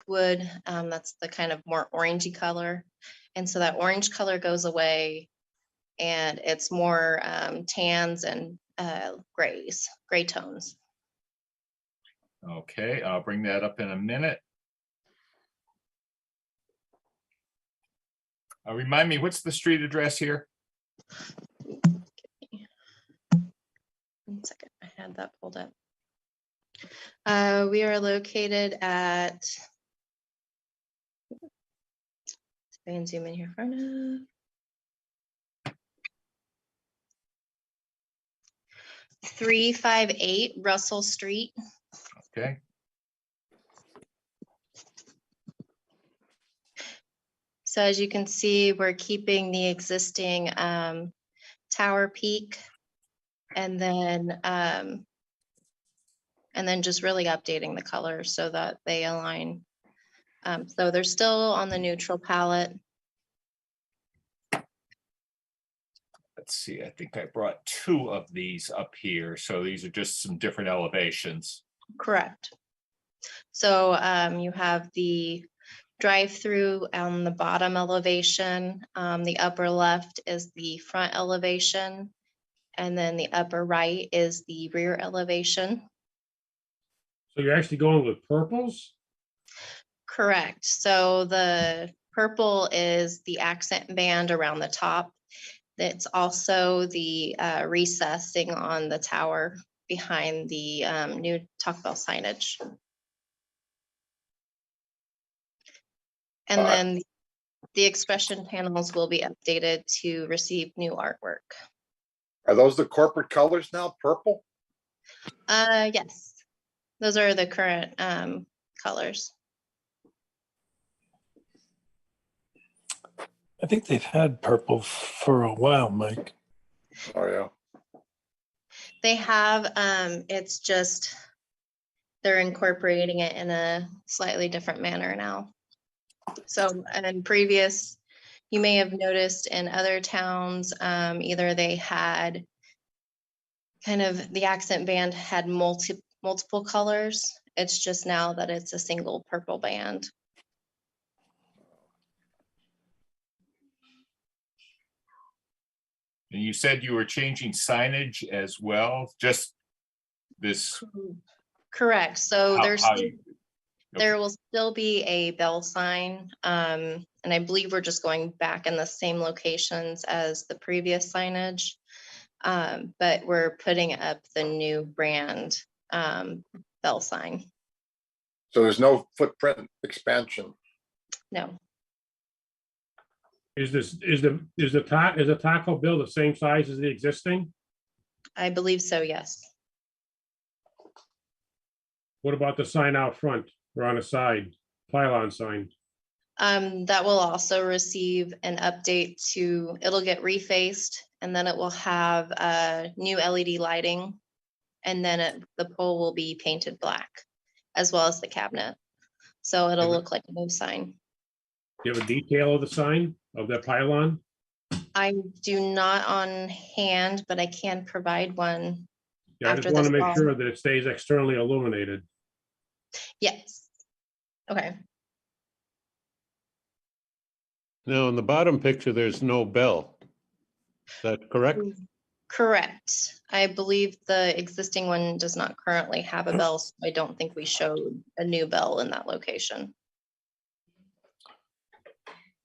wood. That's the kind of more orangey color. And so that orange color goes away and it's more tans and gray tones. Okay, I'll bring that up in a minute. Remind me, what's the street address here? 1 second, I had that pulled up. We are located at, if I can zoom in here far enough. 358 Russell Street. Okay. So as you can see, we're keeping the existing tower peak and then just really updating the colors so that they align. So they're still on the neutral palette. Let's see, I think I brought 2 of these up here. So these are just some different elevations. Correct. So you have the drive-through on the bottom elevation. The upper left is the front elevation. And then the upper right is the rear elevation. So you're actually going with purples? Correct. So the purple is the accent band around the top. It's also the recessing on the tower behind the new Taco Bell signage. And then the expression panels will be updated to receive new artwork. Are those the corporate colors now, purple? Yes, those are the current colors. I think they've had purple for a while, Mike. Oh, yeah. They have, it's just, they're incorporating it in a slightly different manner now. So in previous, you may have noticed in other towns, either they had kind of the accent band had multiple colors. It's just now that it's a single purple band. And you said you were changing signage as well, just this. Correct. So Okay. there will still be a bell sign. And I believe we're just going back in the same locations as the previous signage. But we're putting up the new brand bell sign. So there's no footprint expansion. No. Is the Taco Bell the same size as the existing? I believe so, yes. What about the sign out front or on the side, pylon sign? That will also receive an update to, it'll get refaced and then it will have new LED lighting. And then the pole will be painted black as well as the cabinet. So it'll look like a new sign. Do you have a detail of the sign of that pylon? I do not on hand, but I can provide one. Yeah, I After just want to this make call. sure that it stays externally illuminated. Yes. Okay. Now, in the bottom picture, there's no bell. Is that correct? Correct. I believe the existing one does not currently have a bell, so I don't think we showed a new bell in that location.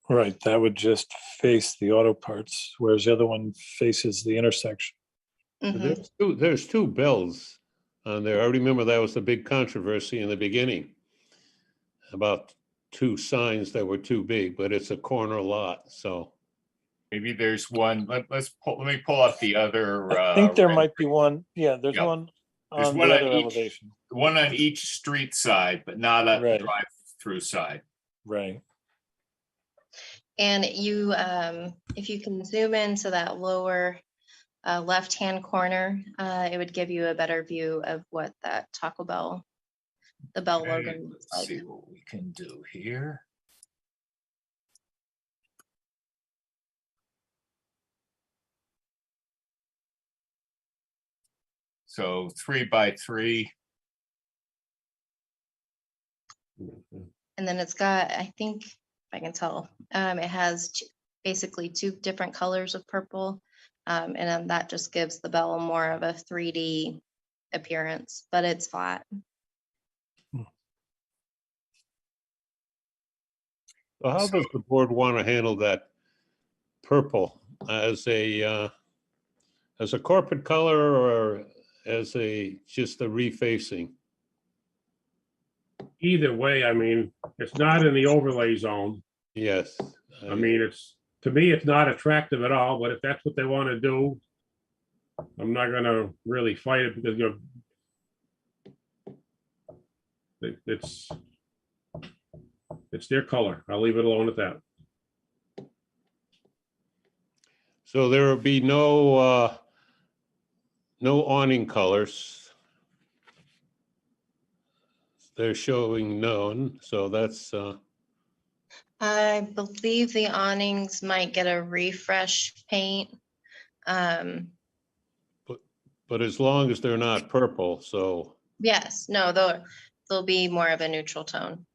Right, that would just face the auto parts, whereas the other one faces the intersection. Mhm. There's 2 bells on there. I remember that was the big controversy in the beginning about 2 signs that were too big, but it's a corner lot, so. Maybe there's one. Let me pull up the other. I think there red- might be one. Yeah, there's Yeah. one There's on one the on other each- elevation. One on each street side, but not on the Right. drive-through side. Right. And you, if you can zoom into that lower left-hand corner, it would give you a better view of what that Taco Bell, the bell Okay, logo looks let's like. see what we can do here. So 3 by 3. And then it's got, I think, if I can tell, it has basically 2 different colors of purple. And then that just gives the bell more of a 3D appearance, but it's flat. So how does the board want to handle that purple as a corporate color or as just a refacing? Either way, I mean, it's not in the overlay zone. Yes. I mean, to me, it's not attractive at all, but if that's what they want to do, I'm not gonna really fight it because it's their color. I'll leave it alone at that. So there will be no awning colors. They're showing none, so that's, I believe the awnings might get a refresh paint. but as long as they're not purple, so, Yes, no, they'll be more of a neutral tone.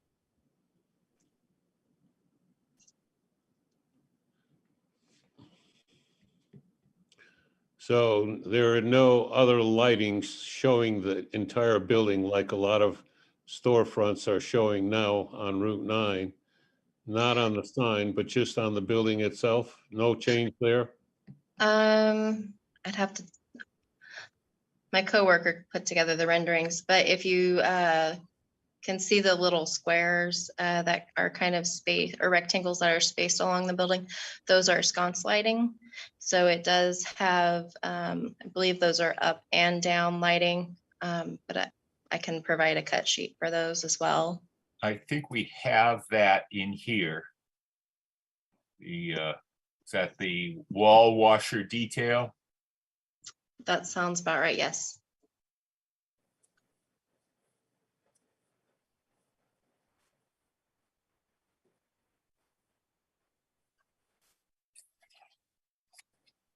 so there are no other lightings showing the entire building like a lot of storefronts are showing now on Route 9. Not on the sign, but just on the building itself? No change there? I'd have to, my coworker put together the renderings, but if you can see the little squares that are kind of space or rectangles that are spaced along the building, those are sconce lighting. So it does have, I believe those are up and down lighting, but I can provide a cut sheet for those as well. I think we have that in here. Is that the wall washer detail? That sounds about right, yes.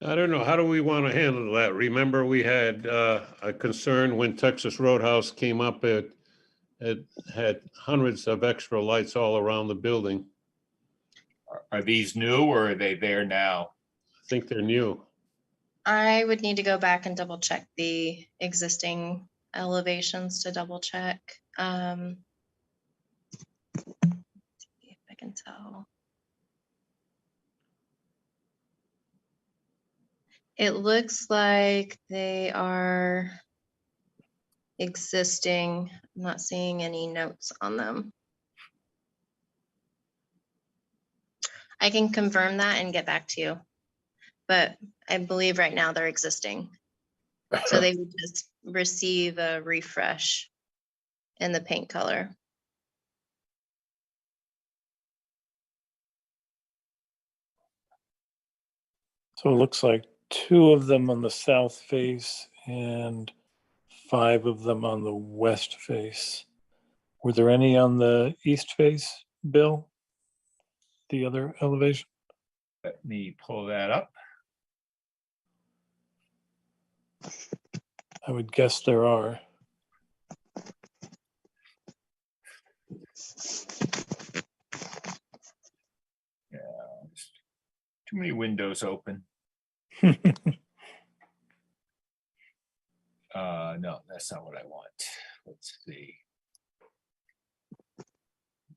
I don't know. How do we want to handle that? Remember, we had a concern when Texas Roadhouse came up. It had hundreds of extra lights all around the building. Are these new or are they there now? I think they're new. I would need to go back and double check the existing elevations to double check. See if I can tell. It looks like they are existing. I'm not seeing any notes on them. I can confirm that and get back to you. But I believe right now they're existing. So they would just receive a refresh in the paint color. So it looks like 2 of them on the south face and 5 of them on the west face. Were there any on the east face, Bill? The other elevation? Let me pull that up. I would guess there are. Yeah, too many windows open. No, that's not what I want. Let's see.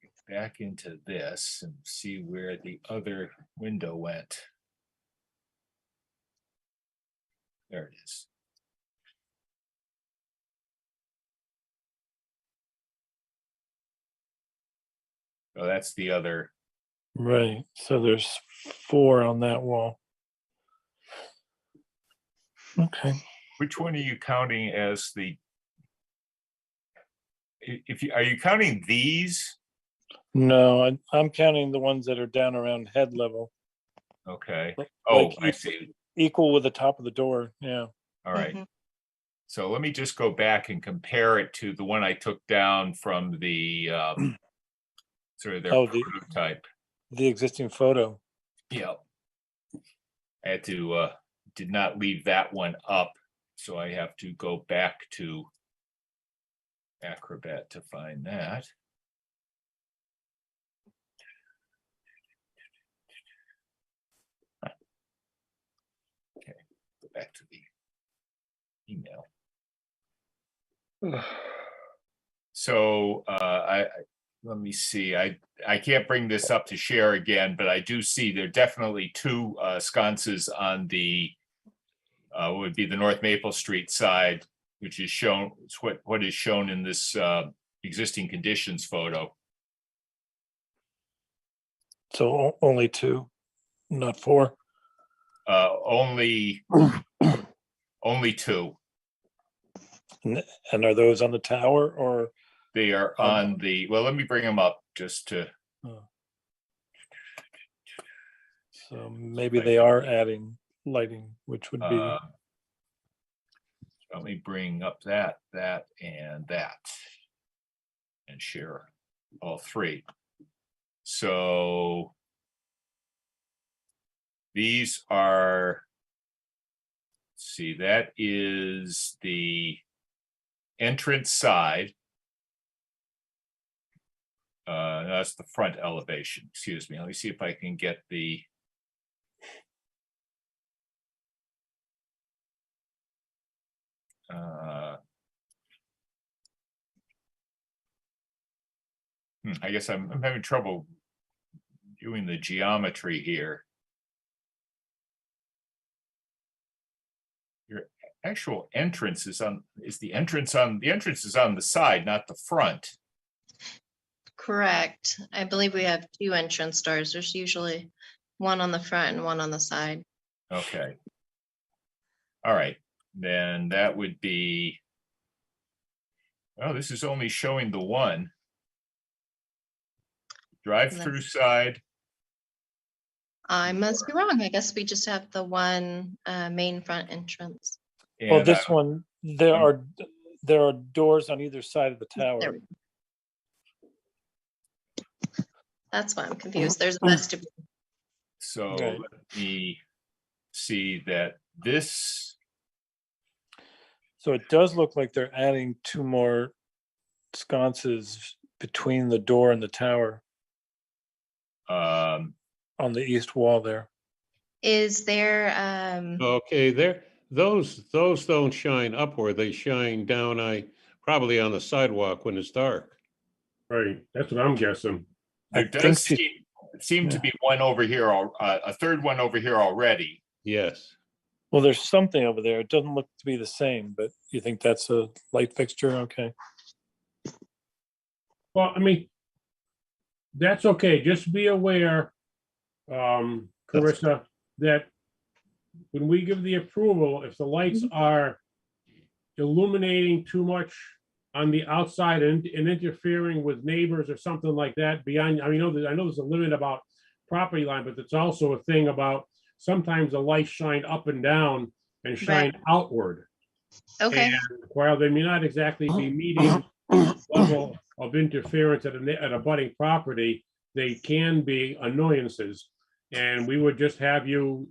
Get back into this and see where the other window went. There it is. Oh, that's the other. Right. So there's 4 on that wall. Okay. Which one are you counting as the? Are you counting these? No, I'm counting the ones that are down around head level. Okay. Like Oh, I see. Equal with the top of the door. Yeah. All right. Mhm. So let me just go back and compare it to the one I took down from the sort of their Oh, prototype. the existing photo. Yeah. I had to did not leave that one up, so I have to go back to Acrobat to find that. back to the email. So let me see. I can't bring this up to share again, but I do see there are definitely two sconces on the would be the North Maple Street side, which is shown. It's what is shown in this existing conditions photo. So only two, not four. Only two. And are those on the tower or? They are on the, well, let me bring them up just to. So maybe they are adding lighting, which would be. Let me bring up that, and share all three. So these are, let's see, that is the entrance side. That's the front elevation, excuse me. Let me see if I can get the. I guess I'm having trouble doing the geometry here. Your actual entrance is the entrance on the side, not the front. Correct. I believe we have two entrance doors. There's usually one on the front and one on the side. Okay. All right, then that would be, well, this is only showing the one. Drive-through side. I must be wrong. I guess we just have the one main front entrance. Well, And, this one, there are doors on either side of the There tower. we go. That's why I'm confused. There's a vestibule. So Right. let me see that this, So it does look like they're adding two more sconces between the door and the tower on the east wall there. Is there Okay, there, those don't shine upward, they shine down, probably on the sidewalk when it's dark. Right, that's what I'm guessing. there I think does she- seem to yeah. be one over here, a third one over here already. Yes. Well, there's something over there. It doesn't look to be the same, but you think that's a light fixture? Okay. Well, I mean, that's okay. Just be aware, Carissa, that when we give the approval, if the lights are illuminating too much on the outside and interfering with neighbors or something like that beyond, I mean, I know there's a limit about property line, but it's also a thing about sometimes the lights shine up and down and shine outward. okay? And while they may not exactly be meeting level of interference at a budding property, they can be annoyances. And we would just have you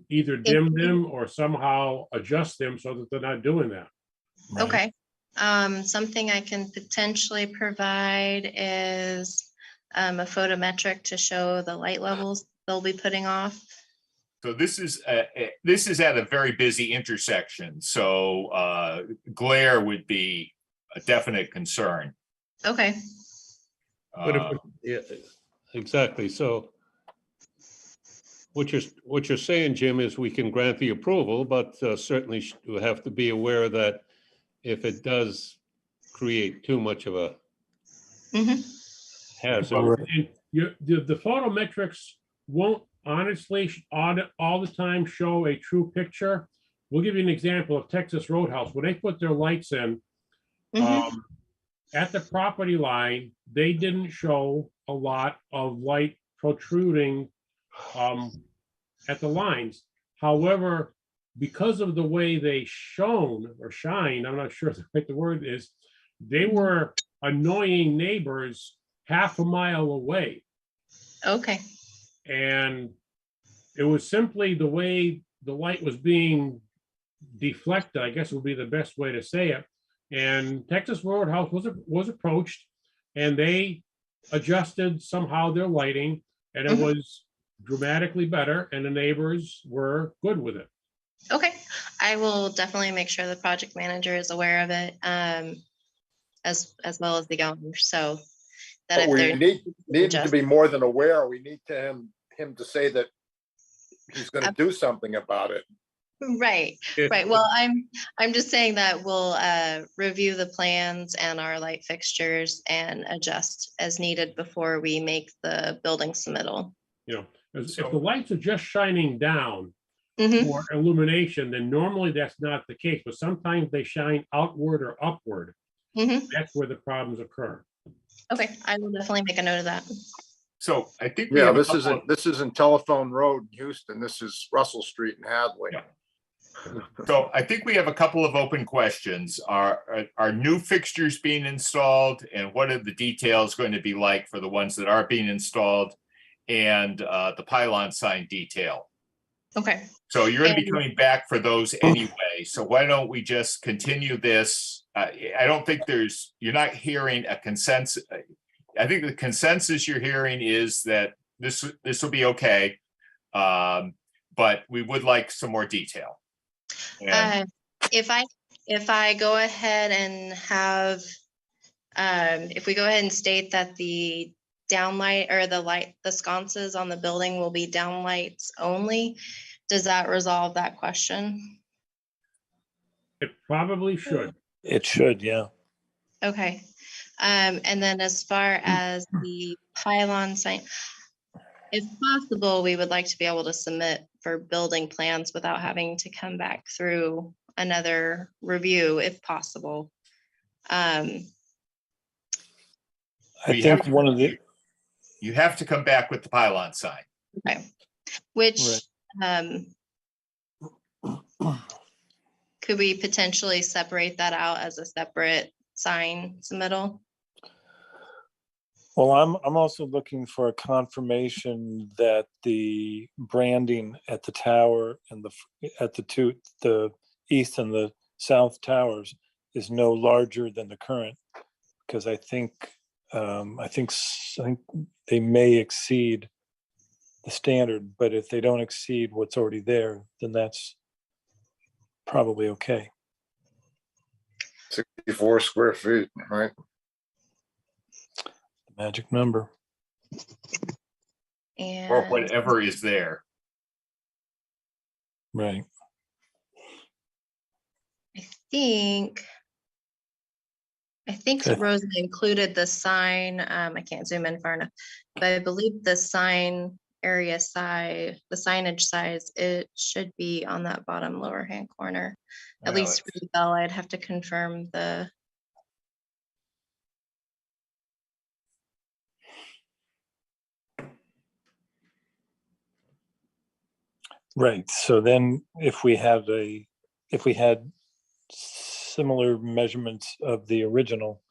either dim them or somehow adjust them so that they're not doing that. Okay. Something I can potentially provide is a photometric to show the light levels they'll be putting off. So this is at a very busy intersection, so glare would be a definite concern. Okay. But yeah, exactly, so what you're saying, Jim, is we can grant the approval, but certainly you have to be aware that if it does create too much of a hazard. And the photometrics won't honestly all the time show a true picture. We'll give you an example of Texas Roadhouse. When they put their lights in, at the property line, they didn't show a lot of light protruding at the lines. However, because of the way they shone or shine, I'm not sure what the word is, they were annoying neighbors half a mile away. Okay. And it was simply the way the light was being deflected, I guess would be the best way to say it. And Texas Roadhouse was approached and they adjusted somehow their lighting and it was dramatically better and the neighbors were good with it. Okay, I will definitely make sure the project manager is aware of it, as well as the owner, so that But if we they're need him to just, be more than aware. We need him to say that he's gonna do something about it. right, right. Well, I'm just saying that we'll review the plans and our light fixtures and adjust as needed before we make the building submittal. You know, if the lights are just shining down Mhm. for illumination, then normally that's not the case, but sometimes they shine outward or upward. Mhm. That's where the problems occur. Okay, I will definitely make a note of that. So I think we Yeah, have a this couple of- isn't Telephone Road in Houston. This is Russell Street in Hadley. Yeah. So I think we have a couple of open questions. Are new fixtures being installed, and what are the details going to be like for the ones that are being installed, and the pylon sign detail? Okay. So you're going to be And- coming back for those anyway. So why don't we just continue this? I don't think you're not hearing a consensus. I think the consensus you're hearing is that this will be okay. But we would like some more detail. And If I go ahead and have, if we go ahead and state that the downlight or the sconces on the building will be downlights only, does that resolve that question? It probably should. It should, yeah. Okay. And then as far as the pylon sign, if possible, we would like to be able to submit for building plans without having to come back through another review if possible. I We think have- one of the, you have to come back with the pylon sign. Okay, which, could we potentially separate that out as a separate sign submittal? well, I'm also looking for a confirmation that the branding at the tower and the east and the south towers is no larger than the current, because I think they may exceed the standard, but if they don't exceed what's already there, then that's probably okay. 64 square feet, right? The magic number. Or And whatever is there. Right. I think Okay. Rosa included the sign, I can't zoom in far enough, but I believe the sign area size, the signage size, it should be on that bottom lower hand corner. At Well, least for the bell, I'd have to confirm the, Right. So then if we had similar measurements of the original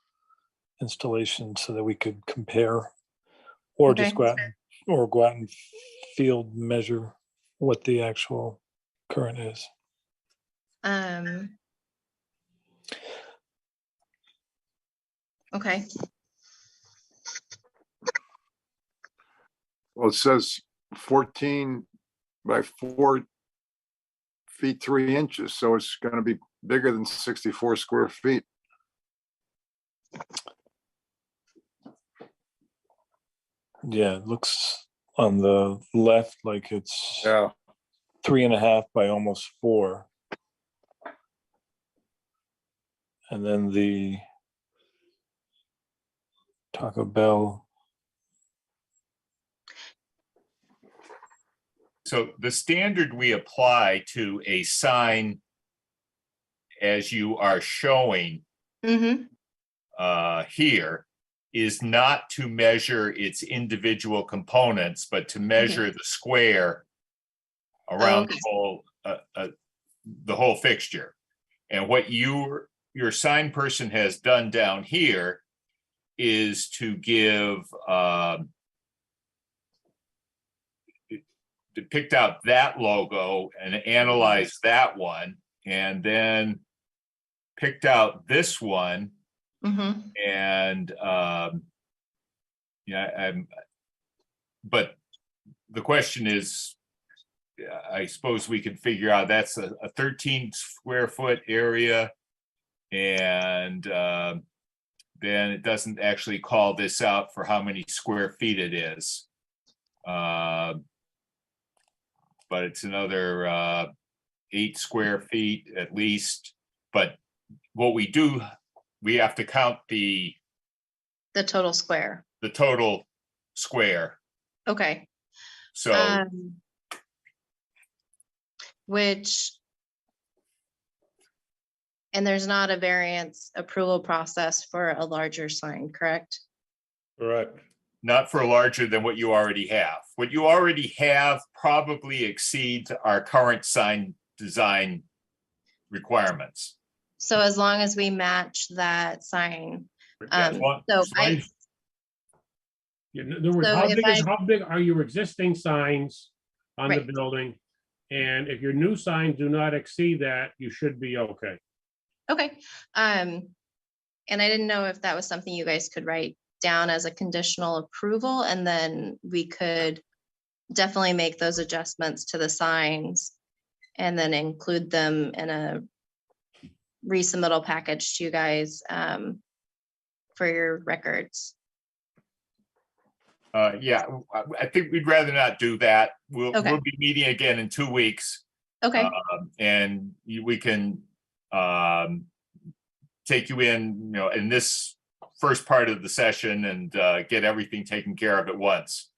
installation so that we could compare, or just Okay. go out and field measure what the actual current is. Okay, Well, it says 14 by 4 feet 3 inches, so it's gonna be bigger than 64 square feet. Yeah, it looks on the left like it's Yeah, 3.5 by almost 4. And then the Taco Bell, So the standard we apply to a sign as you are showing here is not to measure its individual components, but to measure the square around the whole fixture. And what your sign person has done down here is to give picked out that logo and analyzed that one, and then picked out this one. And but the question is, I suppose we could figure out that's a 13 square foot area. And then it doesn't actually call this out for how many square feet it is. But it's another 8 square feet at least. But what we do, we have to count the total square. total square. Okay. So Which, and there's not a variance approval process for a larger sign, correct? Correct. not for larger than what you already have. What you already have probably exceeds our current sign design requirements. So as long as we match that sign. As long- So as long I, as- In other words, So how if big is, I- how big are your existing signs on the Right. building? And if your new signs do not exceed that, you should be okay. okay. And I didn't know if that was something you guys could write down as a conditional approval, and then we could definitely make those adjustments to the signs and then include them in a resubmittal package to you guys for your records. Yeah, I think we'd rather not do that. We'll Okay. be meeting again in 2 weeks. Okay, And we can take you in, in this first part of the session and get everything taken care of at once.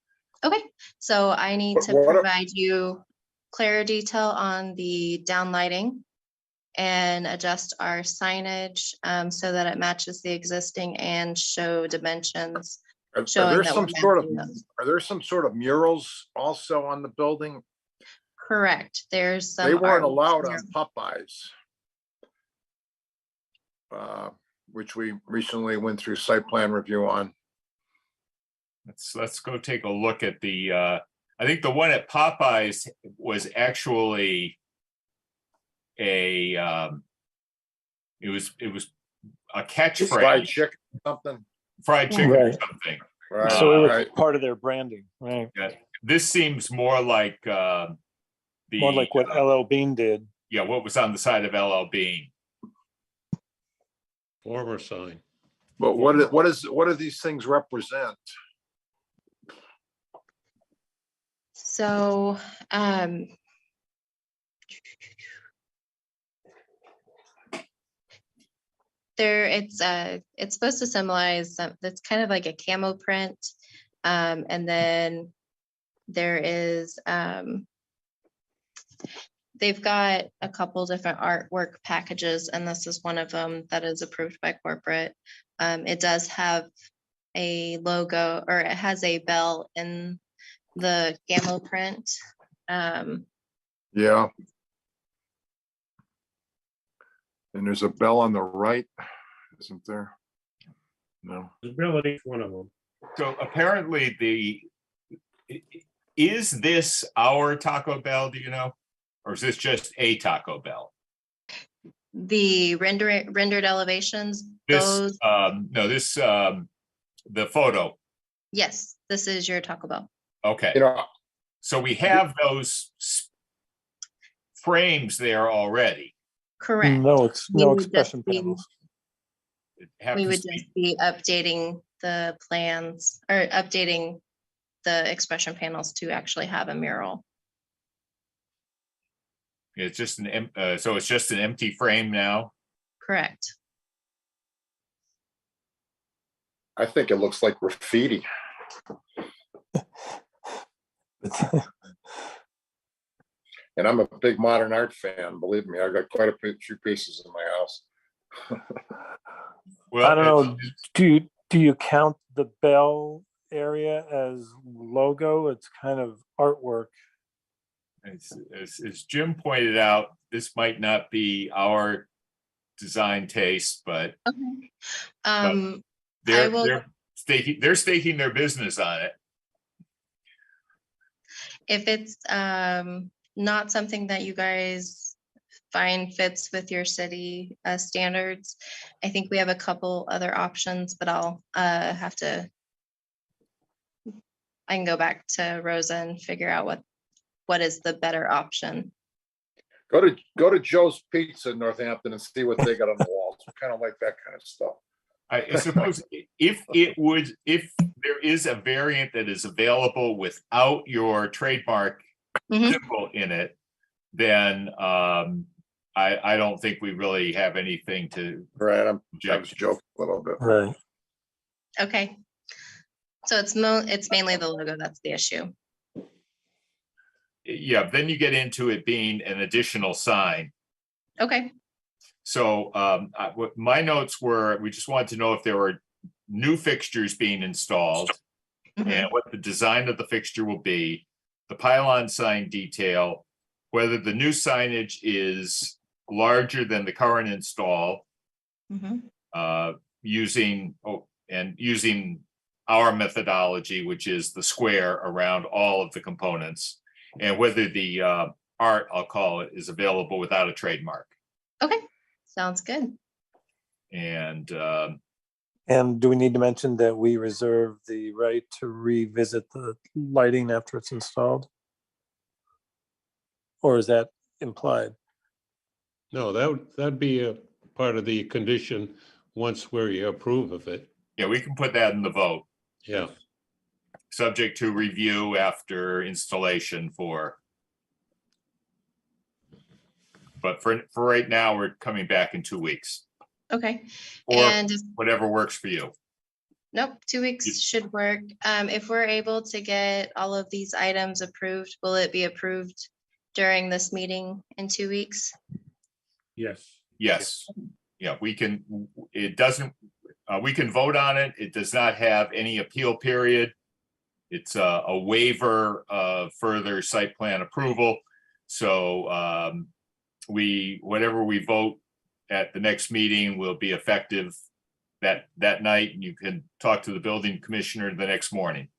okay. So I need But to what a- provide you clear detail on the downlighting and adjust our signage so that it matches the existing and show dimensions. Are Showing there that some we're sort of, matching those. are there some sort of murals also on the building? Correct. There's some. They weren't art allowed there. on Popeyes. Which we recently went through site plan review on. Let's go take a look at the, I think the one at Popeyes was actually a, it was a Fried catchphrase, chicken, something. fried chicken or Right. something. Right, So it was right. part of their branding, right? This seems more like the, More like what LL Bean did. yeah, what was on the side of LL Bean. Former sign. But what do these things represent? So, it's supposed to symbolize that's kind of like a camo print. And then there is, they've got a couple different artwork packages, and this is one of them that is approved by corporate. It does have a logo, or it has a bell in the camo print. Yeah. And there's a bell on the right, isn't there? No. Ability, one of them. So apparently is this our Taco Bell, do you know? Or is this just a Taco Bell? The rendered elevations, This, those, no, this, the photo. yes, this is your Taco Bell. Okay, You know, so we have those frames there already. Correct. No, We no would just expression be- panels. It have We to would be- just be updating the plans or updating the expression panels to actually have a mural. It's just so it's just an empty frame now. Correct. I think it looks like graffiti. And I'm a big modern art fan, believe me. I've got quite a few pieces in my house. Well, I don't know, do you count the bell area as logo? It's kind of artwork. As Jim pointed out, this might not be our design taste, but Okay. I they're will- they're staking their business on it. If it's not something that you guys find fits with your city standards, I think we have a couple other options, but I'll have to, I can go back to Rosa and figure out what what is the better option. Go to Joe's Pizza in Northampton and see what they got on the walls. We kind of like that kind of stuff. I suppose if there is a variant that is available without your trademark Mhm. symbol in it, then I don't think we really have anything to Right, I'm object. joking a little bit. Right. Okay. So it's mainly the logo that's the issue. Yeah, then you get into it being an additional sign. Okay. So what my notes were, we just wanted to know if there were new fixtures being installed Mhm. and what the design of the fixture will be, the pylon sign detail, whether the new signage is larger than the current install, Mhm. using our methodology, which is the square around all of the components, and whether the art, I'll call it, is available without a trademark. Okay. Sounds good. And And do we need to mention that we reserve the right to revisit the lighting after it's installed? Or is that implied? No, that'd be a part of the condition once we approve of it. yeah, we can put that in the vote, Yeah, subject to review after installation but for right now, we're coming back in 2 weeks, Okay. or And whatever works for you. nope, 2 weeks should work. If we're able to get all of these items approved, will it be approved during this meeting in 2 weeks? Yes. Yes, yeah, we can vote on it. It does not have any appeal period. It's a waiver of further site plan approval. So whatever we vote at the next meeting will be effective that night, and you can talk to the building commissioner the next morning.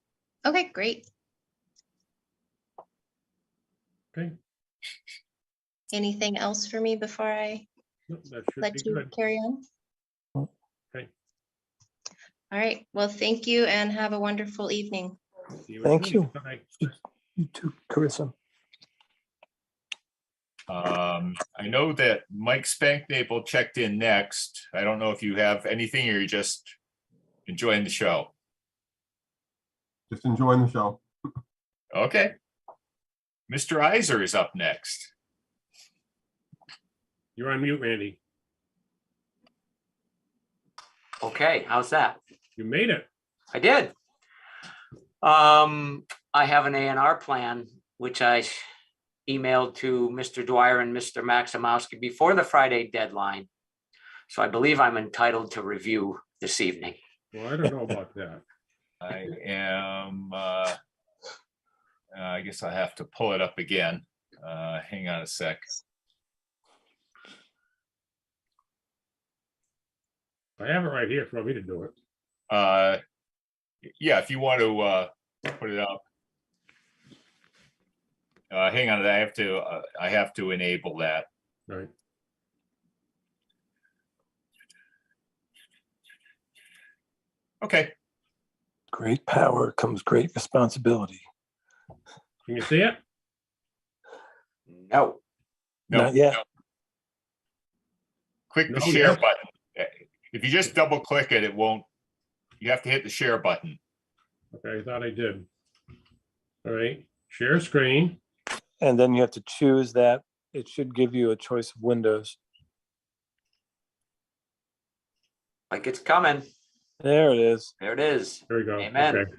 Okay, great. Okay. Anything else for me before I No, that should let be you good. carry on? Okay. All right. Well, thank you and have a wonderful evening. See you Thank at you. Bye. You too, Carissa. I know that Mike Spanknapel checked in next. I don't know if you have anything or you're just enjoying the show. Just enjoying the show. Okay. Mr. Iser is up next. You're on mute, Randy. Okay, how's that? You made it. I did. I have an A&R plan, which I emailed to Mr. Dwyer and Mr. Maximowski before the Friday deadline. So I believe I'm entitled to review this evening. Well, I don't know about that. I am, I guess I have to pull it up again. Hang on a sec. I have it right here for me to do it. Yeah, if you want to put it up. Hang on, I have to enable that. Right. Okay. Great power comes great responsibility. Can you see it? No. No, Not yet. no. Click the No, share yes. button. If you just double click it, it won't, you have to hit the share button. Okay, I thought I did. All right, share screen. And then you have to choose that. It should give you a choice of windows. Like it's coming. There it is. There it is. There we go. Amen. Okay.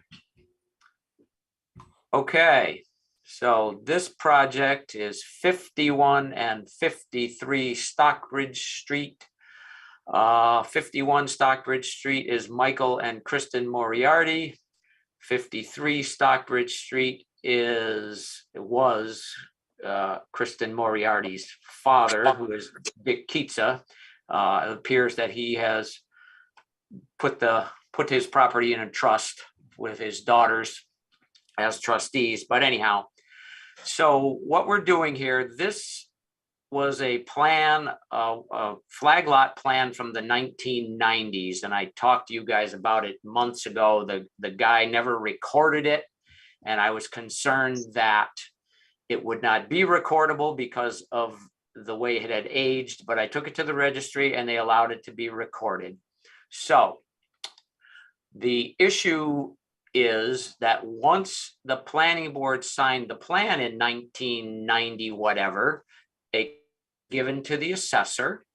Okay, so this project is 51 and 53 Stockbridge Street. 51 Stockbridge Street is Michael and Kristen Moriarty. 53 Stockbridge Street was Kristen Moriarty's father, who is Dick Keitsa. It appears that he has put his property in a trust with his daughters as trustees. But anyhow, so what we're doing here, this was a plan, a flag lot plan from the 1990s. And I talked to you guys about it months ago. The guy never recorded it. And I was concerned that It would not be recordable because of the way it had aged, but I took it to the registry and they allowed it to be recorded. So the issue is that once the planning board signed the plan in 1990, whatever, they given to the assessor,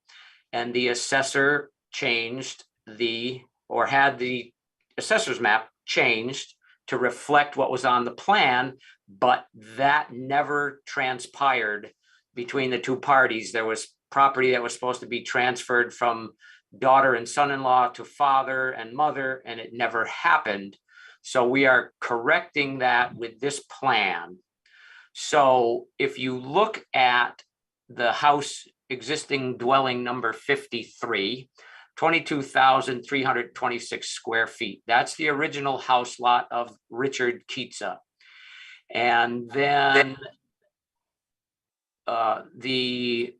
and the assessor changed had the assessor's map changed to reflect what was on the plan, but that never transpired between the two parties. There was property that was supposed to be transferred from daughter and son-in-law to father and mother, and it never happened. So we are correcting that with this plan. So if you look at the house existing dwelling number 53, 22,326 square feet. That's the original house lot of Richard Keitsa. And then the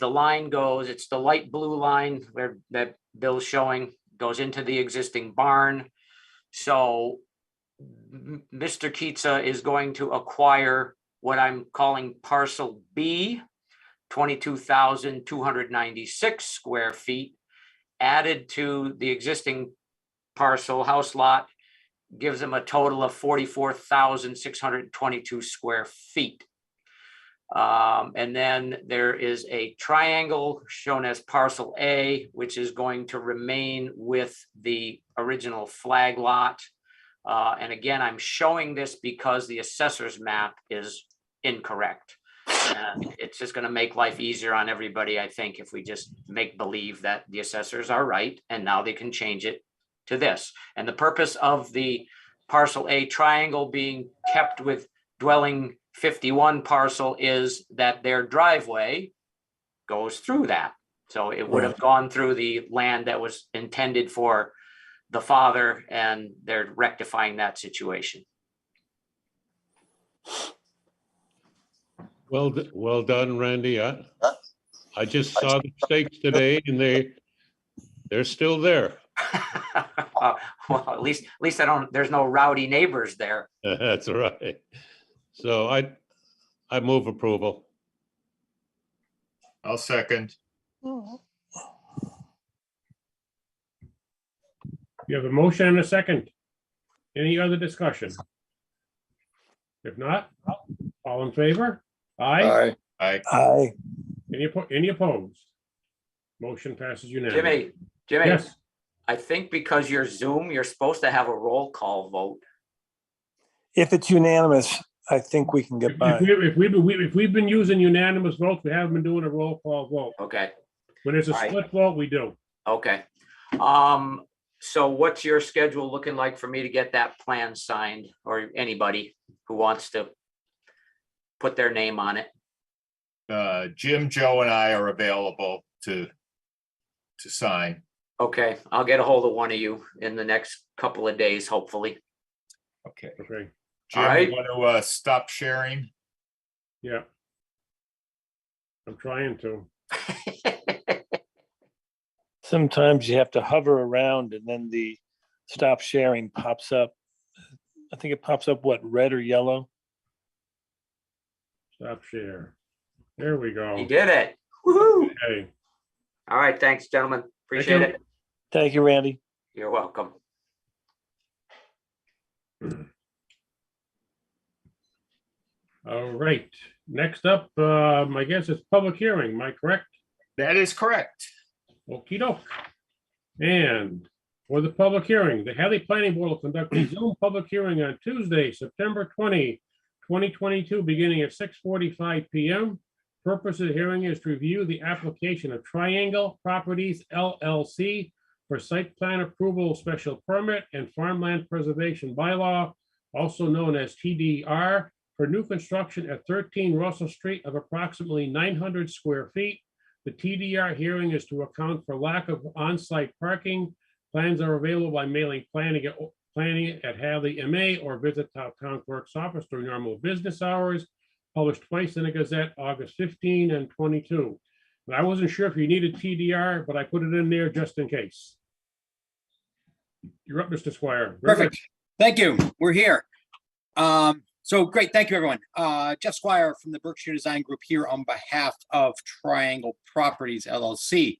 line goes, it's the light blue line where that Bill's showing, goes into the existing barn. So Mr. Keitsa is going to acquire what I'm calling parcel B, 22,296 square feet, added to the existing parcel house lot, gives them a total of 44,622 square feet. And then there is a triangle shown as parcel A, which is going to remain with the original flag lot. And again, I'm showing this because the assessor's map is incorrect. And it's just going to make life easier on everybody, I think, if we just make believe that the assessors are right, and now they can change it to this. And the purpose of the parcel A triangle being kept with dwelling 51 parcel is that their driveway goes through that. So it would have gone through the land that was intended for the father, and they're rectifying that situation. Well done, Randy. I just saw the stakes today and they're still there. Well, at least there's no rowdy neighbors there. That's right. So I move approval. I'll second. You have a motion and a second. Any other discussion? If not, all in favor? Aye. Aye. Aye. Any opposed? Motion passes unanimously. Jimmy, Yes, I think because you're Zoom, you're supposed to have a roll call vote. If it's unanimous, I think we can get by. if we've been using unanimous votes, we haven't been doing a roll call vote. Okay, When it's a Aye. split vote, we do. okay. So what's your schedule looking like for me to get that plan signed, or anybody who wants to put their name on it? Jim, Joe, and I are available to sign. Okay, I'll get a hold of one of you in the next couple of days, hopefully. Okay. Okay, Jim, right. you want to stop sharing? yeah. I'm trying to. Sometimes you have to hover around and then the stop sharing pops up. I think it pops up, what, red or yellow? Stop share. There we go. You did it. Woohoo! Okay. All right, thanks, gentlemen. Appreciate you. it. Thank you, Randy. You're welcome. All right, next up, I guess it's public hearing, am I correct? That is correct. Okey doke. And for the public hearing, the Hadley Planning Board will conduct a Zoom public hearing on Tuesday, September 20, 2022, beginning at 6:45 PM. Purpose of the hearing is to review the application of Triangle Properties LLC for site plan approval, special permit, and farmland preservation bylaw, also known as TDR, for new construction at 13 Russell Street of approximately 900 square feet. The TDR hearing is to account for lack of on-site parking. Plans are available by mailing planning at Hadley MA or visit town clerk's office during normal business hours. Published twice in the Gazette, August 15 and 22. And I wasn't sure if you needed TDR, but I put it in there just in case. You're up, Mr. Squire. Very good. Perfect. Thank you. We're here. So great, thank you, everyone. Jeff Squire from the Berkshire Design Group here on behalf of Triangle Properties LLC.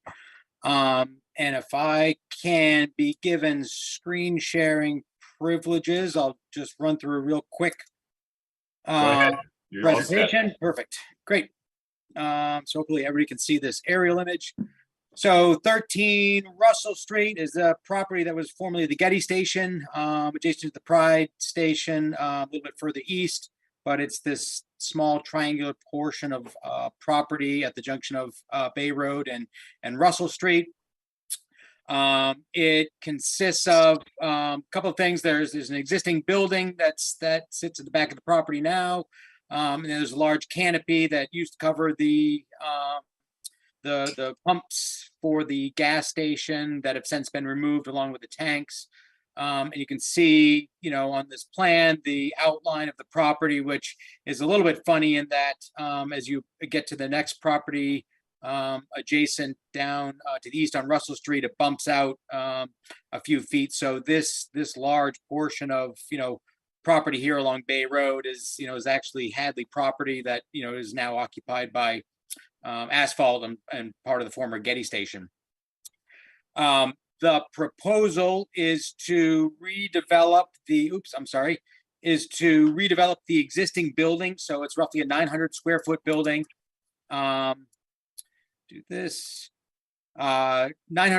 And if I can be given screen sharing privileges, I'll just run through a real quick Go ahead. You're all set. presentation. Perfect, great. So hopefully everybody can see this aerial image. So 13 Russell Street is the property that was formerly the Getty Station, adjacent to the Pride Station, a little bit further east, but it's this small triangular portion of property at the junction of Bay Road and Russell Street. It consists of a couple of things. There's an existing building that sits at the back of the property now. And there's a large canopy that used to cover the pumps for the gas station that have since been removed along with the tanks. And you can see, on this plan, the outline of the property, which is a little bit funny in that as you get to the next property adjacent down to the east on Russell Street, it bumps out a few feet. So this large portion of, property here along Bay Road is actually Hadley property that, is now occupied by asphalt and part of the former Getty Station. The proposal is to redevelop the existing building. So it's roughly a 900 square foot building. 900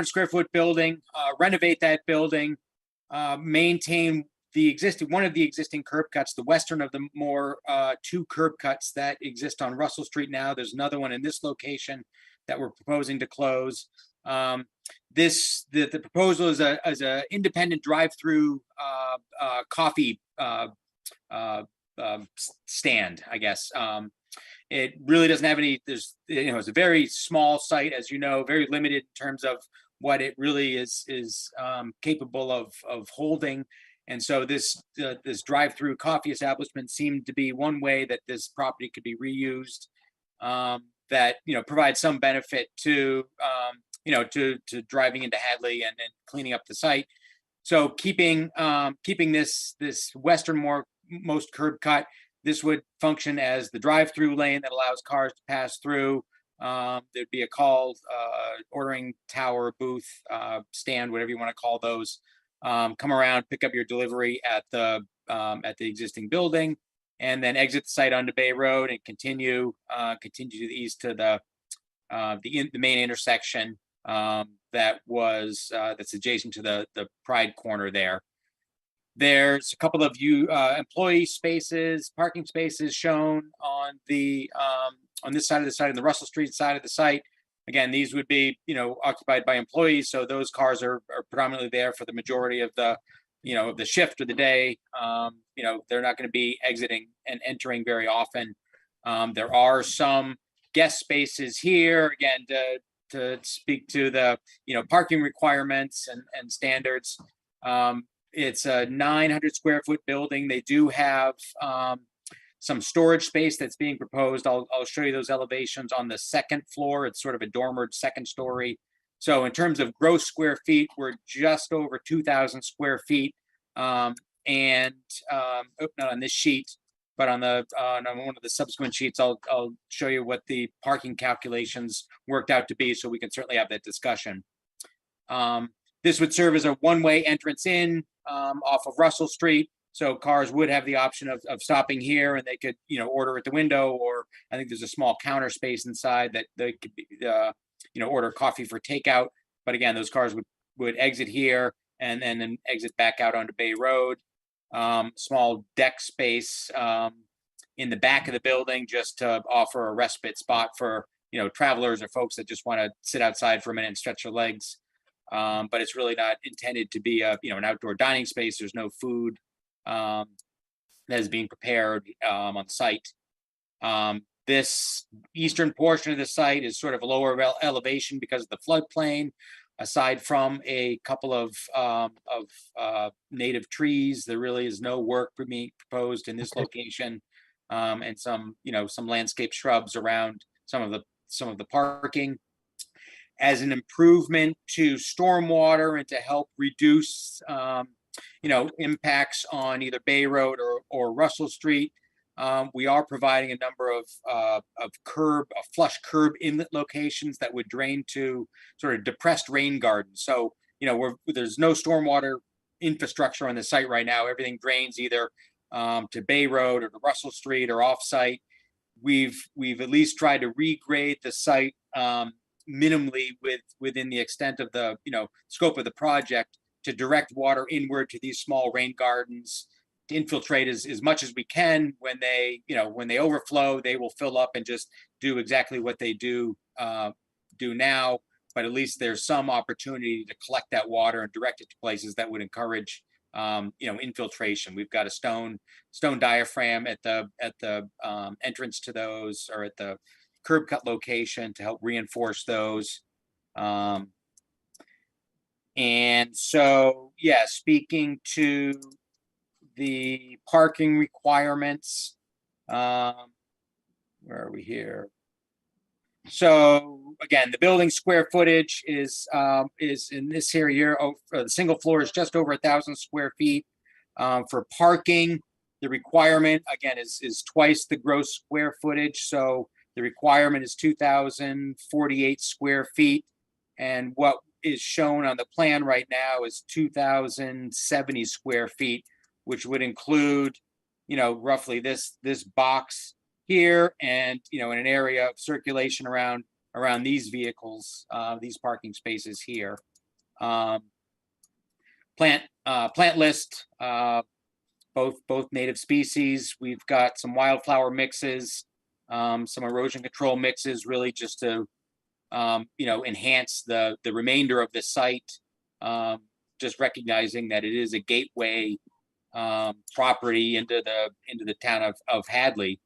square foot building, renovate that building, maintain one of the existing curb cuts, the western of the more two curb cuts that exist on Russell Street now. There's another one in this location that we're proposing to close. The proposal is a independent drive-through coffee stand, I guess. It really doesn't have any. It's a very small site, as you know, very limited in terms of what it really is capable of holding. And so this drive-through coffee establishment seemed to be one way that this property could be reused. That provides some benefit to to driving into Hadley and cleaning up the site. So keeping this westernmost curb cut, this would function as the drive-through lane that allows cars to pass through. There'd be a call ordering tower, booth, stand, whatever you want to call those. Come around, pick up your delivery at the existing building, and then exit the site onto Bay Road and continue to the east to the main intersection that's adjacent to the Pride corner there. There's a couple of employee spaces, parking spaces shown on this side of the site, on the Russell Street side of the site. Again, these would be, occupied by employees, so those cars are predominantly there for the majority of the shift of the day. They're not going to be exiting and entering very often. There are some guest spaces here, again, to speak to the, parking requirements and standards. It's a 900 square foot building. They do have some storage space that's being proposed. I'll show you those elevations on the second floor. It's sort of a dormered second story. So in terms of gross square feet, we're just over 2,000 square feet. Not on this sheet, but on one of the subsequent sheets, I'll show you what the parking calculations worked out to be, so we can certainly have that discussion. This would serve as a one-way entrance in off of Russell Street. So cars would have the option of stopping here, and they could, order at the window, or I think there's a small counter space inside that they could, order coffee for takeout. But again, those cars would exit here and then exit back out onto Bay Road. Small deck space in the back of the building just to offer a respite spot for, travelers or folks that just want to sit outside for a minute and stretch their legs. But it's really not intended to be an outdoor dining space. There's no food that is being prepared on site. This eastern portion of the site is sort of a lower elevation because of the floodplain. Aside from a couple of native trees, there really is no work being proposed in this location, and some landscape shrubs around some of the parking. As an improvement to stormwater and to help reduce impacts on either Bay Road or Russell Street. We are providing a number of flush curb inlet locations that would drain to sort of depressed rain gardens. So, there's no stormwater infrastructure on the site right now. Everything drains either to Bay Road or to Russell Street or off-site. We've at least tried to regrade the site minimally within the extent of the scope of the project to direct water inward to these small rain gardens, to infiltrate as much as we can. When they overflow, they will fill up and just do exactly what they do now. But at least there's some opportunity to collect that water and direct it to places that would encourage infiltration. We've got a stone diaphragm at the entrance to those, or at the curb cut location, to help reinforce those. And so, yeah, speaking to the parking requirements, where are we here? So again, the building square footage is in this area. The single floor is just over 1,000 square feet. For parking, the requirement again is twice the gross square footage. So the requirement is 2,048 square feet, and what is shown on the plan right now is 2,070 square feet, which would include, roughly this box here, and in an area of circulation around these vehicles, these parking spaces here. Plant list, both native species. We've got some wildflower mixes, some erosion control mixes, really just to enhance the remainder of the site. Just recognizing that it is a gateway property into the town of Hadley.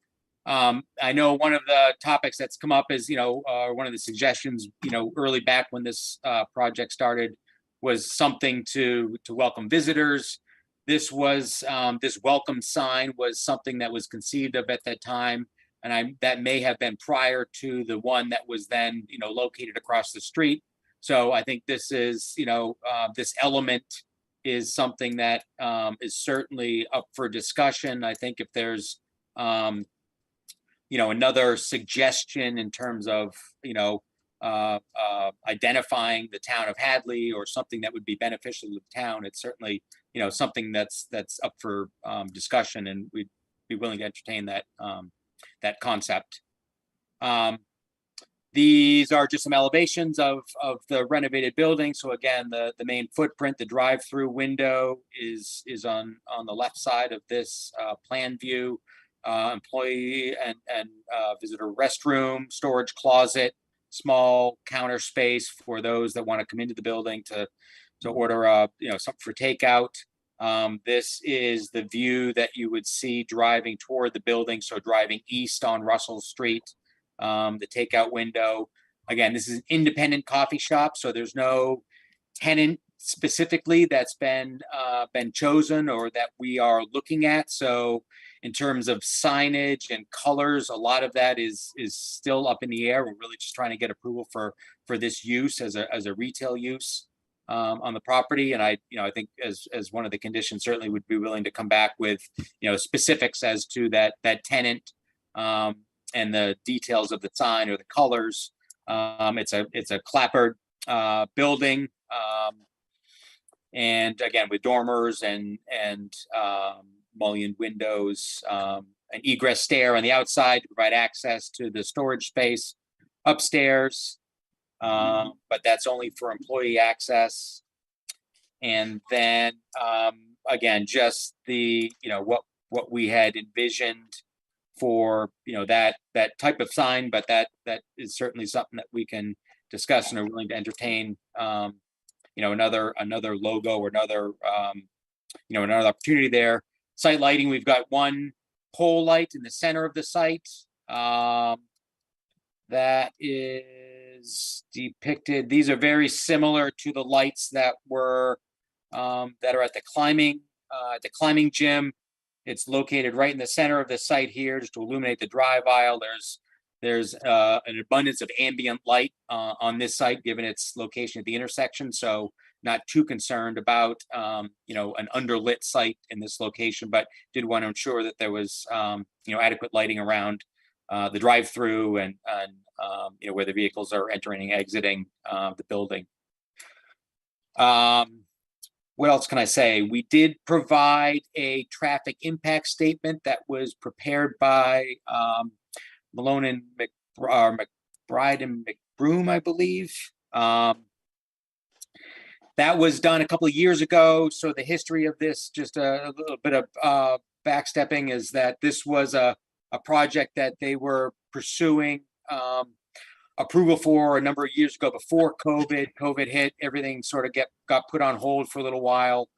I know one of the topics that's come up is, one of the suggestions, early back when this project started, was something to welcome visitors. This welcome sign was something that was conceived of at that time, and that may have been prior to the one that was then, located across the street. So I think this is, this element is something that is certainly up for discussion. I think if there's another suggestion in terms of, identifying the town of Hadley or something that would be beneficial to the town, it's certainly, something that's up for discussion, and we'd be willing to entertain that concept. These are just some elevations of the renovated building. So again, the main footprint, the drive-through window is on the left side of this plan view. Employee and visitor restroom, storage closet, small counter space for those that want to come into the building to order something for takeout. This is the view that you would see driving toward the building, so driving east on Russell Street. The takeout window. Again, this is an independent coffee shop, so there's no tenant specifically that's been chosen or that we are looking at. So in terms of signage and colors, a lot of that is still up in the air. We're really just trying to get approval for this use as a retail use on the property. And I think as one of the conditions, certainly would be willing to come back with specifics as to that tenant and the details of the sign or the colors. It's a clapboard building, and again with dormers and mullioned windows, an egress stair on the outside to provide access to the storage space upstairs, but that's only for employee access. And then again, just the what we had envisioned for that type of sign, but that is certainly something that we can discuss and are willing to entertain. Another logo or another another opportunity there. Site lighting, we've got one pole light in the center of the site that is depicted. These are very similar to the lights that were that are at the climbing gym. It's located right in the center of the site here, just to illuminate the drive aisle. There's an abundance of ambient light on this site, given its location at the intersection. So not too concerned about, you know, an underlit site in this location, but did want to ensure that there was, you know, adequate lighting around the drive-through and you know, where the vehicles are entering and exiting the building. What else can I say? We did provide a traffic impact statement that was prepared by Malone and McBride and McBroom, I believe. That was done a couple of years ago. So the history of this, just a little bit of backstepping, is that this was a project that they were pursuing approval for a number of years ago before COVID hit. Everything sort of got put on hold for a little while.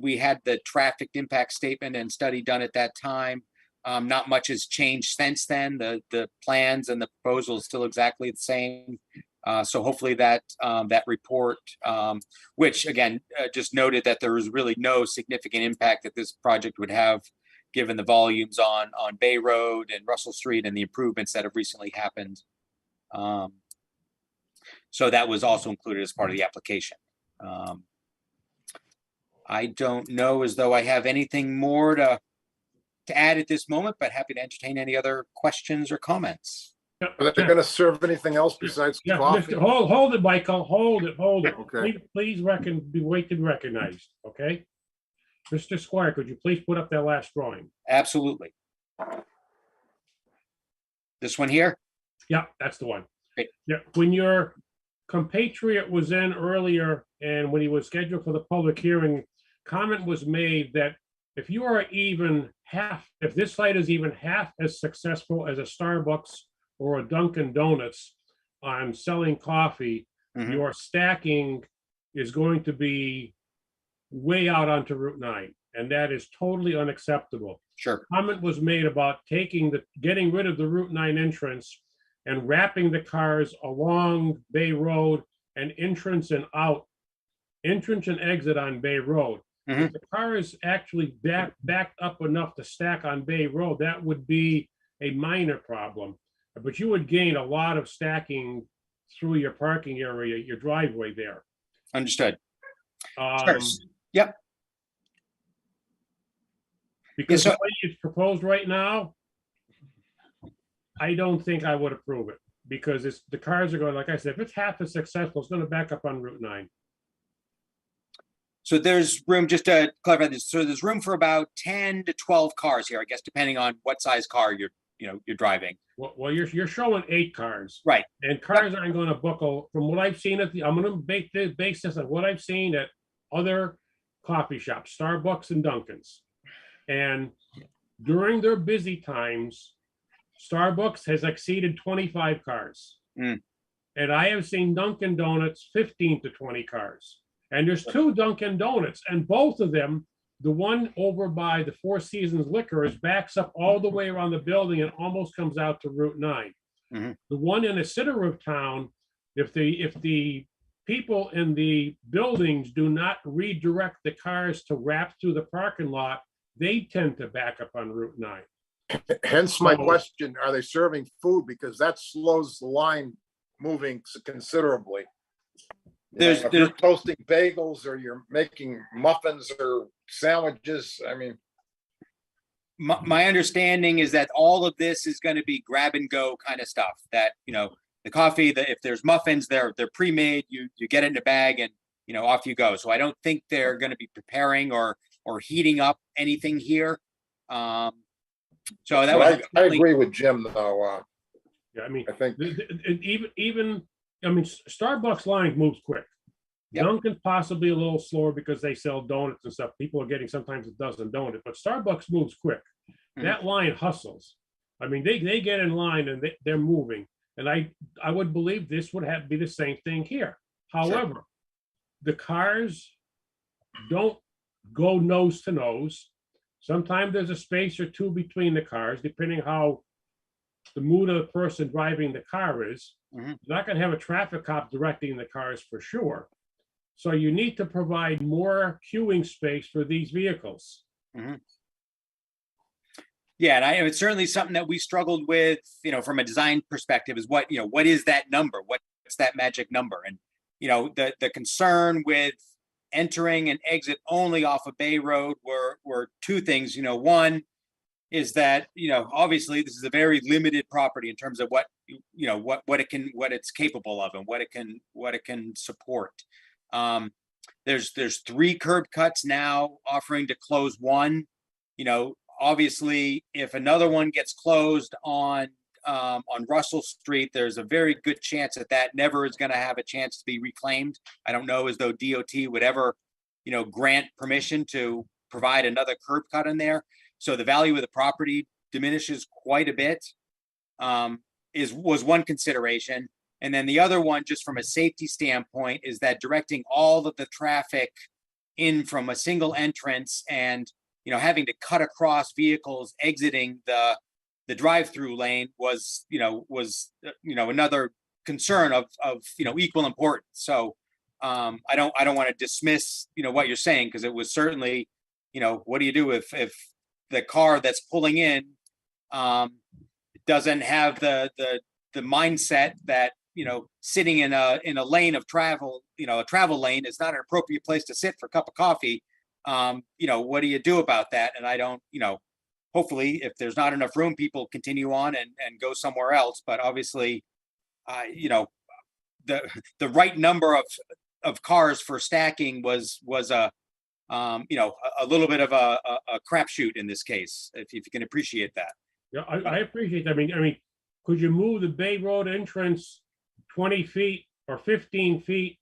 We had the traffic impact statement and study done at that time. Not much has changed since then. The plans and the proposal is still exactly the same. So hopefully that report, which again, just noted that there was really no significant impact that this project would have, given the volumes on Bay Road and Russell Street and the improvements that have recently happened. So that was also included as part of the application. I don't know as though I have anything more to add at this moment, but happy to entertain any other questions or comments. Are they gonna serve anything else besides Yeah, coffee? hold it, Michael, hold it. Okay. Please wait to be recognized, okay? Mr. Squire, could you please put up that last drawing? Absolutely. This one here? Yeah, that's the one. Great. Yeah, when your compatriot was in earlier and when he was scheduled for the public hearing, comment was made that if you are even half, if this site is even half as successful as a Starbucks or a Dunkin' Donuts on selling coffee, Mhm. your stacking is going to be way out onto Route 9, and that is totally unacceptable. Sure. Comment was made about getting rid of the Route 9 entrance and wrapping the cars along Bay Road and entrance and exit on Bay Road. Mhm. If the car is actually backed up enough to stack on Bay Road, that would be a minor problem. But you would gain a lot of stacking through your parking area, your driveway there. Understood. Um, Yep. Because so- the way it's proposed right now, I don't think I would approve it, because the cars are going, like I said, if it's half as successful, it's gonna back up on Route 9. So there's room, just to clarify this, so there's room for about 10 to 12 cars here, I guess, depending on what size car you're driving. Well, you're showing 8 cars. Right. And cars aren't gonna buckle, from what I've seen I'm gonna base this on what I've seen at other coffee shops, Starbucks and Dunkin's. And during their busy times, Starbucks has exceeded 25 cars. Mm. And I have seen Dunkin' Donuts 15 to 20 cars. And there's 2 Dunkin' Donuts, and both of them, the one over by the Four Seasons Liquors backs up all the way around the building and almost comes out to Route 9. Mhm. The one in the center of town, if the people in the buildings do not redirect the cars to wrap through the parking lot, they tend to back up on Route 9. Hence my So- question, are they serving food? Because that slows the line moving considerably. If you're toasting bagels or you're making muffins or sandwiches, I mean, My understanding is that all of this is going to be grab and go kind of stuff, that, the coffee, that if there's muffins, they're pre-made, you get it in a bag and, off you go. So I don't think they're going to be preparing or heating up anything here. So that was I definitely- agree with Jim though. Yeah, I mean, I think even Starbucks line moves quick. Yep. Dunkin's possibly a little slower because they sell donuts and stuff. People are getting sometimes a dozen donuts, but Starbucks moves quick. Mhm. That line hustles. I mean, they get in line and they're moving. And I would believe this would be the same thing here. However, the cars don't go nose to nose. Sometimes there's a space or 2 between the cars, depending how the mood of the person driving the car is. Mhm. You're not gonna have a traffic cop directing the cars for sure. So you need to provide more queuing space for these vehicles. Yeah, and it's certainly something that we struggled with, from a design perspective, is what is that number? What's that magic number? And the concern with entering and exit only off of Bay Road were two things. One is that, obviously this is a very limited property in terms of what it's capable of and what it can support. There's 3 curb cuts now offering to close one. Obviously, if another one gets closed on Russell Street, there's a very good chance that never is going to have a chance to be reclaimed. I don't know as though DOT would ever, grant permission to provide another curb cut in there. So the value of the property diminishes quite a bit, was one consideration. And then the other one, just from a safety standpoint, is that directing all of the traffic in from a single entrance and, having to cut across vehicles exiting the drive-through lane was another concern of equal importance. So I don't want to dismiss, what you're saying, because it was certainly, what do you do if the car that's pulling in doesn't have the mindset that, sitting in a lane of travel, a travel lane is not an appropriate place to sit for a cup of coffee. What do you do about that? And I don't, hopefully if there's not enough room, people continue on and go somewhere else. But obviously, the right number of cars for stacking was a little bit of a crapshoot in this case, if you can appreciate that. Yeah, I appreciate that. I mean, could you move the Bay Road entrance 20 feet or 15 feet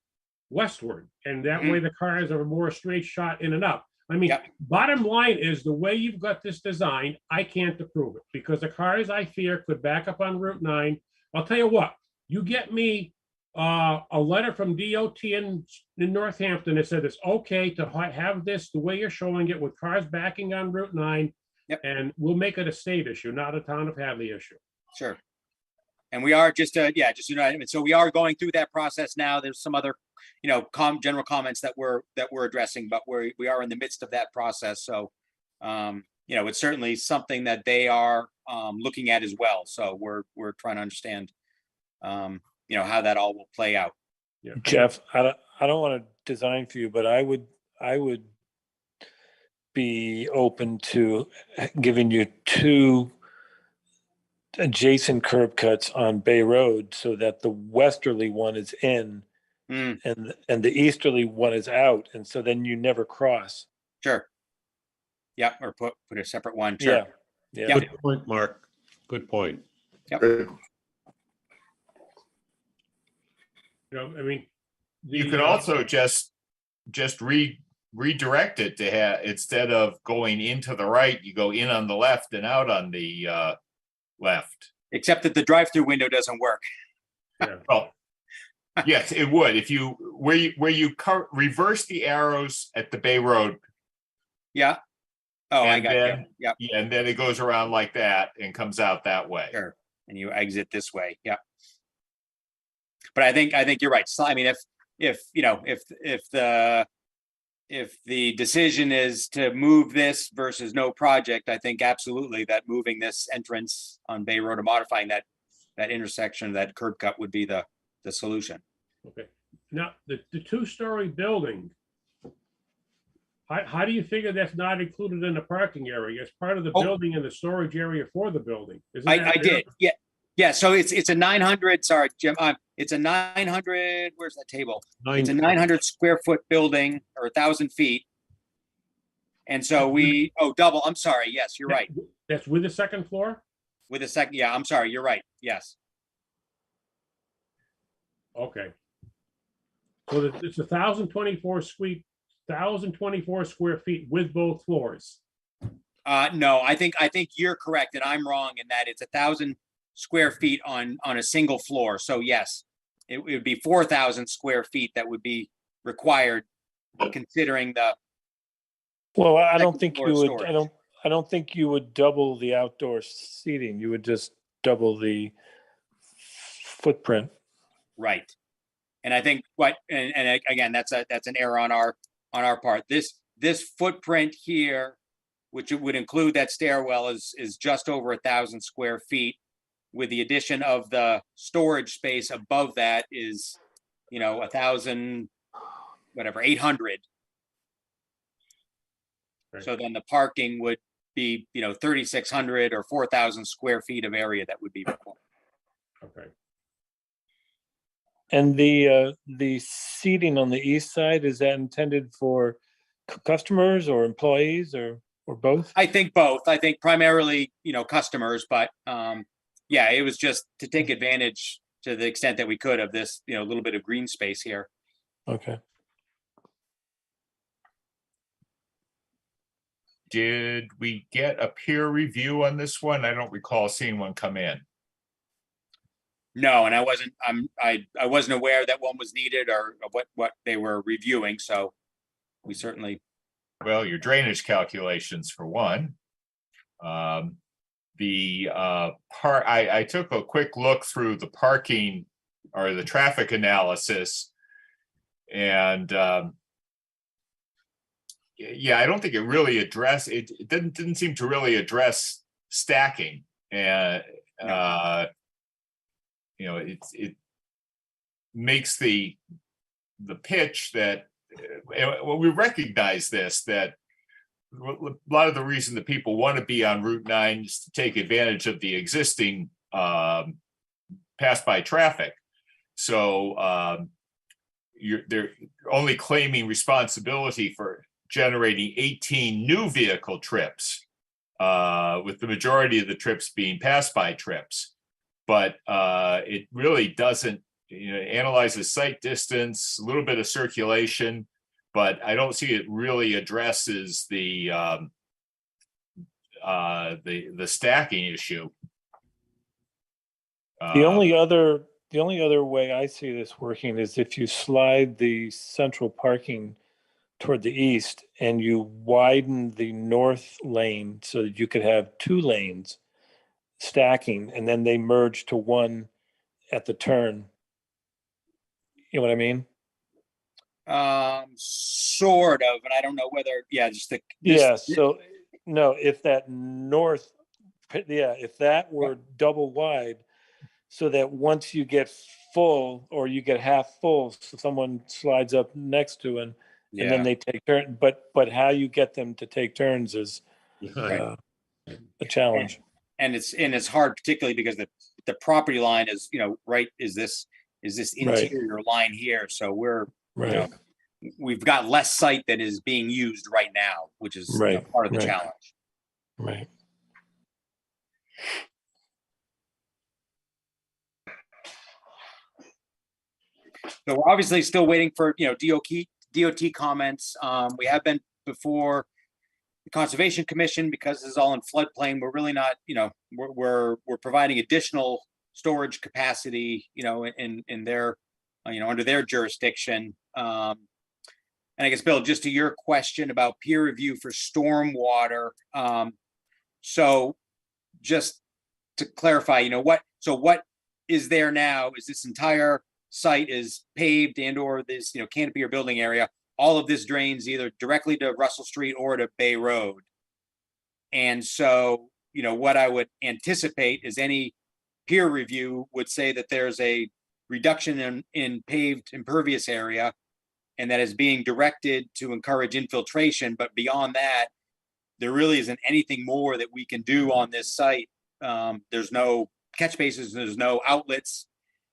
westward? And that way the cars are a more straight shot in and up. I mean, bottom line is the way you've got this designed, I can't approve it because the cars I fear could back up on Route 9. I'll tell you what, you get me a letter from DOT in Northampton that said it's okay to have this the way you're showing it with cars backing on Route 9. Yep. And we'll make it a state issue, not a town of Hadley issue. Sure. And we are so we are going through that process now. There's some other, general comments that we're addressing, but we are in the midst of that process. So, it's certainly something that they are looking at as well. So we're trying to understand, how that all will play out. Yeah. Jeff, I don't want to design for you, but I would be open to giving you 2 adjacent curb cuts on Bay Road so that the westerly one is in and the easterly one is out. And so then you never cross. Sure. Yeah. Or put a separate one. Sure. Yeah. Yep. Good point, Mark. Good point. Yep. I mean, You can also just redirect it to have, instead of going into the right, you go in on the left and out on the left. Except that the drive-through window doesn't work. Well, yes, it would. If you reverse the arrows at the Bay Road. Yeah. Oh, I and got then, you. Yep. Yeah, and then it goes around like that and comes out that way. Sure. And you exit this way. Yeah. But I think you're right. So, I mean, if the decision is to move this versus no project, I think absolutely that moving this entrance on Bay Road or modifying that intersection, that curb cut would be the solution. Okay. Now, the 2-story building, how do you figure that's not included in the parking area? It's part of the building and the storage area for the building. I did. Yeah. Yeah. So it's a 900, sorry, Jim, it's a 900, where's that table? It's a 900 square foot building or 1,000 feet. And so double, I'm sorry. Yes, you're right. That's with the second floor? With a second. Yeah, I'm sorry. You're right. Yes. Okay. So it's 1,024 square feet with both floors. No, I think you're correct and I'm wrong in that it's 1,000 square feet on a single floor. So yes, it would be 4,000 square feet that would be required, considering the. Well, I don't think you would. Storage. I don't think you would double the outdoor seating. You would just double the footprint. Right, and I think and again, that's an error on our part. This footprint here, which it would include that stairwell, is just over 1,000 square feet. With the addition of the storage space above that is 1,000, whatever, 800. Right. So then the parking would be, 3,600 or 4,000 square feet of area that would be required. Okay. And the seating on the east side, is that intended for customers or employees or both? I think both. I think primarily, customers, but yeah, it was just to take advantage to the extent that we could of this, little bit of green space here. Okay. Did we get a peer review on this one? I don't recall seeing one come in. No, and I wasn't aware that one was needed or what they were reviewing, so we certainly. Well, your drainage calculations for one. I took a quick look through the parking or the traffic analysis, and yeah, I don't think it really addressed it. It didn't seem to really address stacking, and it makes the pitch that well, we recognize this, that a lot of the reason that people want to be on Route 9 is to take advantage of the existing pass-by traffic. So they're only claiming responsibility for generating 18 new vehicle trips, with the majority of the trips being pass-by trips. But it really doesn't, analyzes site distance, a little bit of circulation, but I don't see it really addresses the stacking issue. The only other way I see this working is if you slide the central parking toward the east and you widen the north lane so that you could have 2 lanes stacking, and then they merge to one at the turn. You know what I mean? Sort of, and I don't know whether, just the. So no, if that if that were double wide, so that once you get full or you get half full, so someone slides up next to it, and then they take turn. But how you get them to take turns is a challenge. And it's hard, particularly because the property line is, right, is this interior line here. So we're, we've got less site that is being used right now, which is part of the challenge. Right. So we're obviously still waiting for, DOT comments. We have been before the Conservation Commission because this is all in floodplain. We're really not, we're providing additional storage capacity, in their, under their jurisdiction. And I guess, Bill, just to your question about peer review for stormwater. So just to clarify, what is there now is this entire site is paved and or this, canopy or building area. All of this drains either directly to Russell Street or to Bay Road. And so, what I would anticipate is any peer review would say that there's a reduction in paved impervious area, and that is being directed to encourage infiltration. But beyond that, there really isn't anything more that we can do on this site. There's no catch bases, there's no outlets,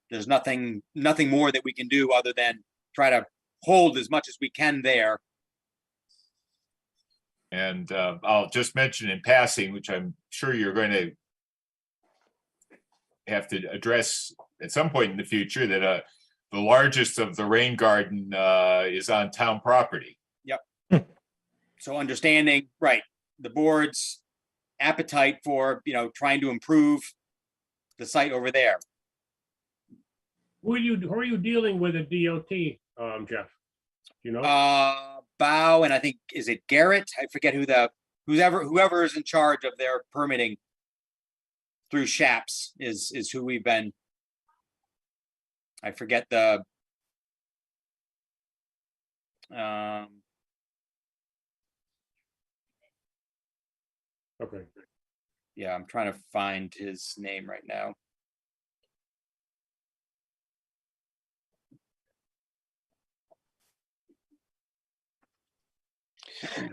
there's nothing more that we can do other than try to hold as much as we can there. And I'll just mention in passing, which I'm sure you're going to have to address at some point in the future, that the largest of the rain garden is on town property. Yep. So understanding, the board's appetite for, trying to improve the site over there. Who are you dealing with at DOT, Jeff? Bow, and I think, is it Garrett? I forget whoever is in charge of their permitting through SHAPS is who we've been. I forget the okay. Yeah, I'm trying to find his name right now.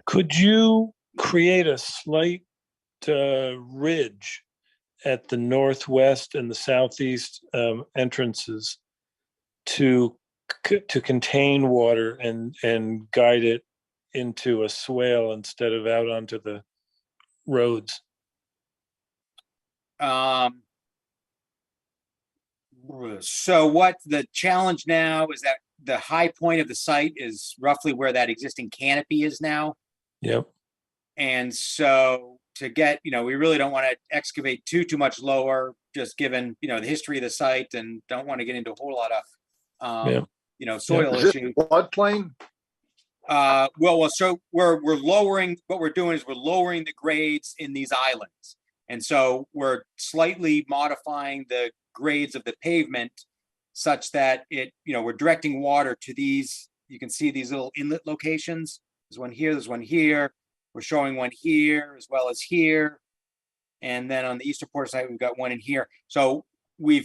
Could you create a slight ridge at the northwest and the southeast entrances to contain water and guide it into a swale instead of out onto the roads? So what the challenge now is that the high point of the site is roughly where that existing canopy is now. Yep. And so to get, we really don't want to excavate too much lower, just given, the history of the site, and don't want to get into a whole lot of, soil Is it issues. floodplain? So we're lowering, what we're doing is we're lowering the grades in these islands. And so we're slightly modifying the grades of the pavement such that we're directing water to these, you can see these little inlet locations. There's one here, there's one here. We're showing one here as well as here. And then on the eastern port side, we've got one in here. So we're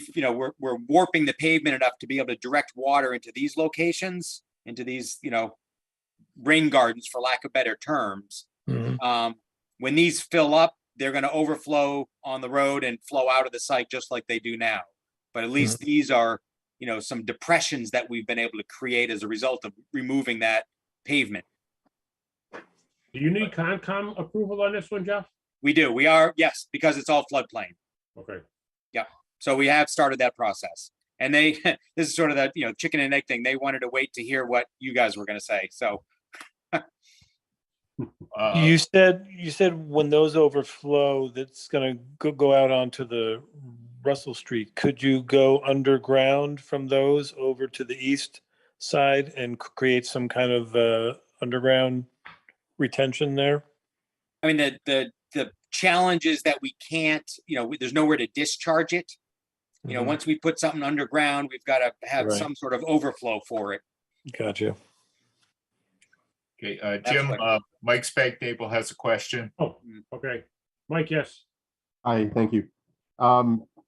warping the pavement enough to be able to direct water into these locations, into these, rain gardens, for lack of better terms. Mhm. When these fill up, they're going to overflow on the road and flow out of the site just like they do now. But at least these are, some depressions that we've been able to create as a result of removing that pavement. Do you need Concom approval on this one, Jeff? We do. We are, yes, because it's all floodplain. Okay. So we have started that process. And this is sort of that, chicken and egg thing. They wanted to wait to hear what you guys were going to say. So You said when those overflow, that's going to go out onto the Russell Street. Could you go underground from those over to the east side and create some kind of underground retention there? I mean, the challenge is that we can't, there's nowhere to discharge it. Once we put something underground, we've got to have some sort of overflow for it. Gotcha. Okay, Jim, Mike Spagnable has a question. Oh, okay. Mike, yes. Hi, thank you.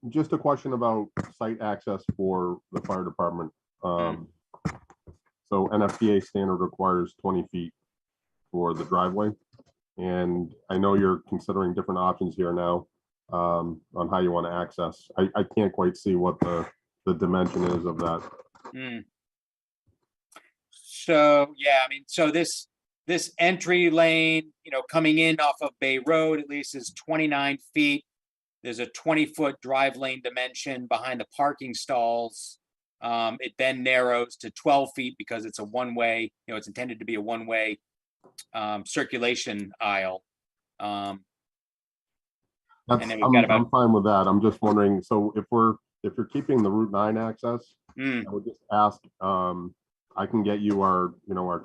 Just a question about site access for the fire department. So NFPA standard requires 20 feet for the driveway. And I know you're considering different options here now on how you want to access. I can't quite see what the dimension is of that. So, yeah, I mean, so this entry lane, coming in off of Bay Road, at least, is 29 feet. There's a 20-foot drive lane dimension behind the parking stalls. It then narrows to 12 feet because it's a one-way, it's intended to be a one-way circulation aisle. And then we've got about, I'm fine with that. I'm just wondering, so if you're keeping the Route 9 access, I would just ask, I can get you our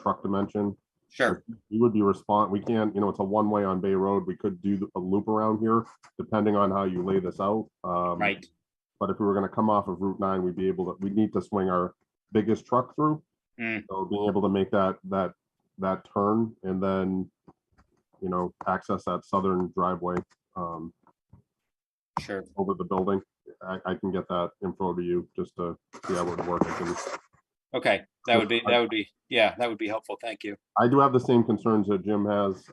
truck dimension. sure. You would be we can't, it's a one-way on Bay Road. We could do a loop around here, depending on how you lay this out. Right. But if we were gonna come off of Route 9, we'd need to swing our biggest truck through. So being able to make that turn and then, access that southern driveway Sure. over the building. I can get that info to you just to see how it would work. Okay, that would be helpful. Thank you. I do have the same concerns that Jim has,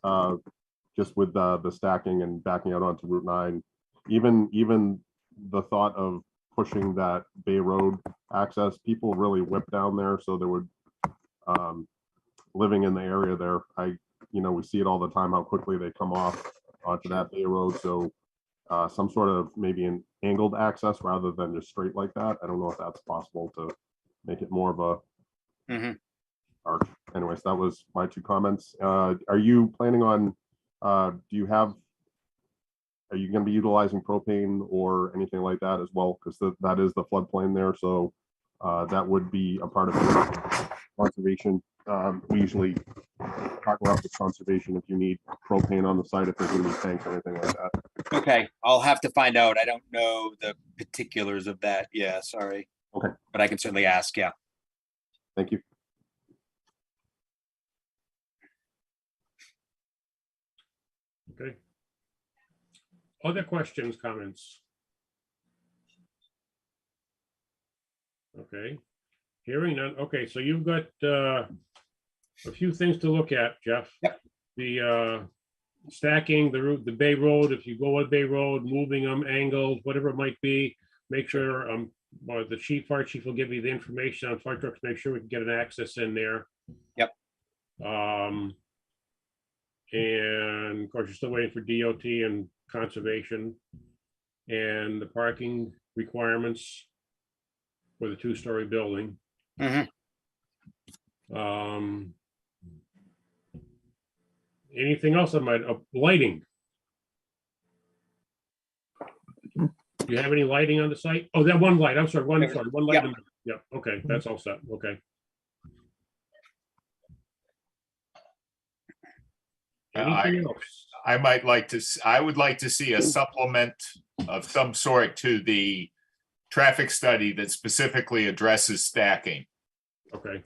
just with the stacking and backing out onto Route 9. Even the thought of pushing that Bay Road access, people really whip down there, so there would, living in the area there, we see it all the time, how quickly they come off onto that Bay Road, so some sort of maybe an angled access rather than just straight like that. I don't know if that's possible to make it more of a arch. Anyways, that was my two comments. Are you planning on, are you going to be utilizing propane or anything like that as well? Because that is the floodplain there, so that would be a part of conservation. We usually partner up with conservation if you need propane on the site, if there's going to be tanks or anything like that. Okay, I'll have to find out. I don't know the particulars of that. Yeah, sorry. Okay. But I can certainly ask, yeah. Thank you. Okay. Other questions, comments? Okay. Hearing none. Okay, so you've got a few things to look at, Jeff. Yep. The stacking, the route, the Bay Road, if you go on Bay Road, moving them, angles, whatever it might be, make sure, well, the fire chief will give you the information on fire trucks, make sure we can get an access in there. Yep. And of course, you're still waiting for DOT and conservation and the parking requirements for the two-story building. Mhm. Anything else on my lighting? Do you have any lighting on the site? Oh, that one light. I'm sorry, one light. Yep. Yeah, okay, that's all set. Okay. Anything else? I would like to see a supplement of some sort to the traffic study that specifically addresses stacking. Okay.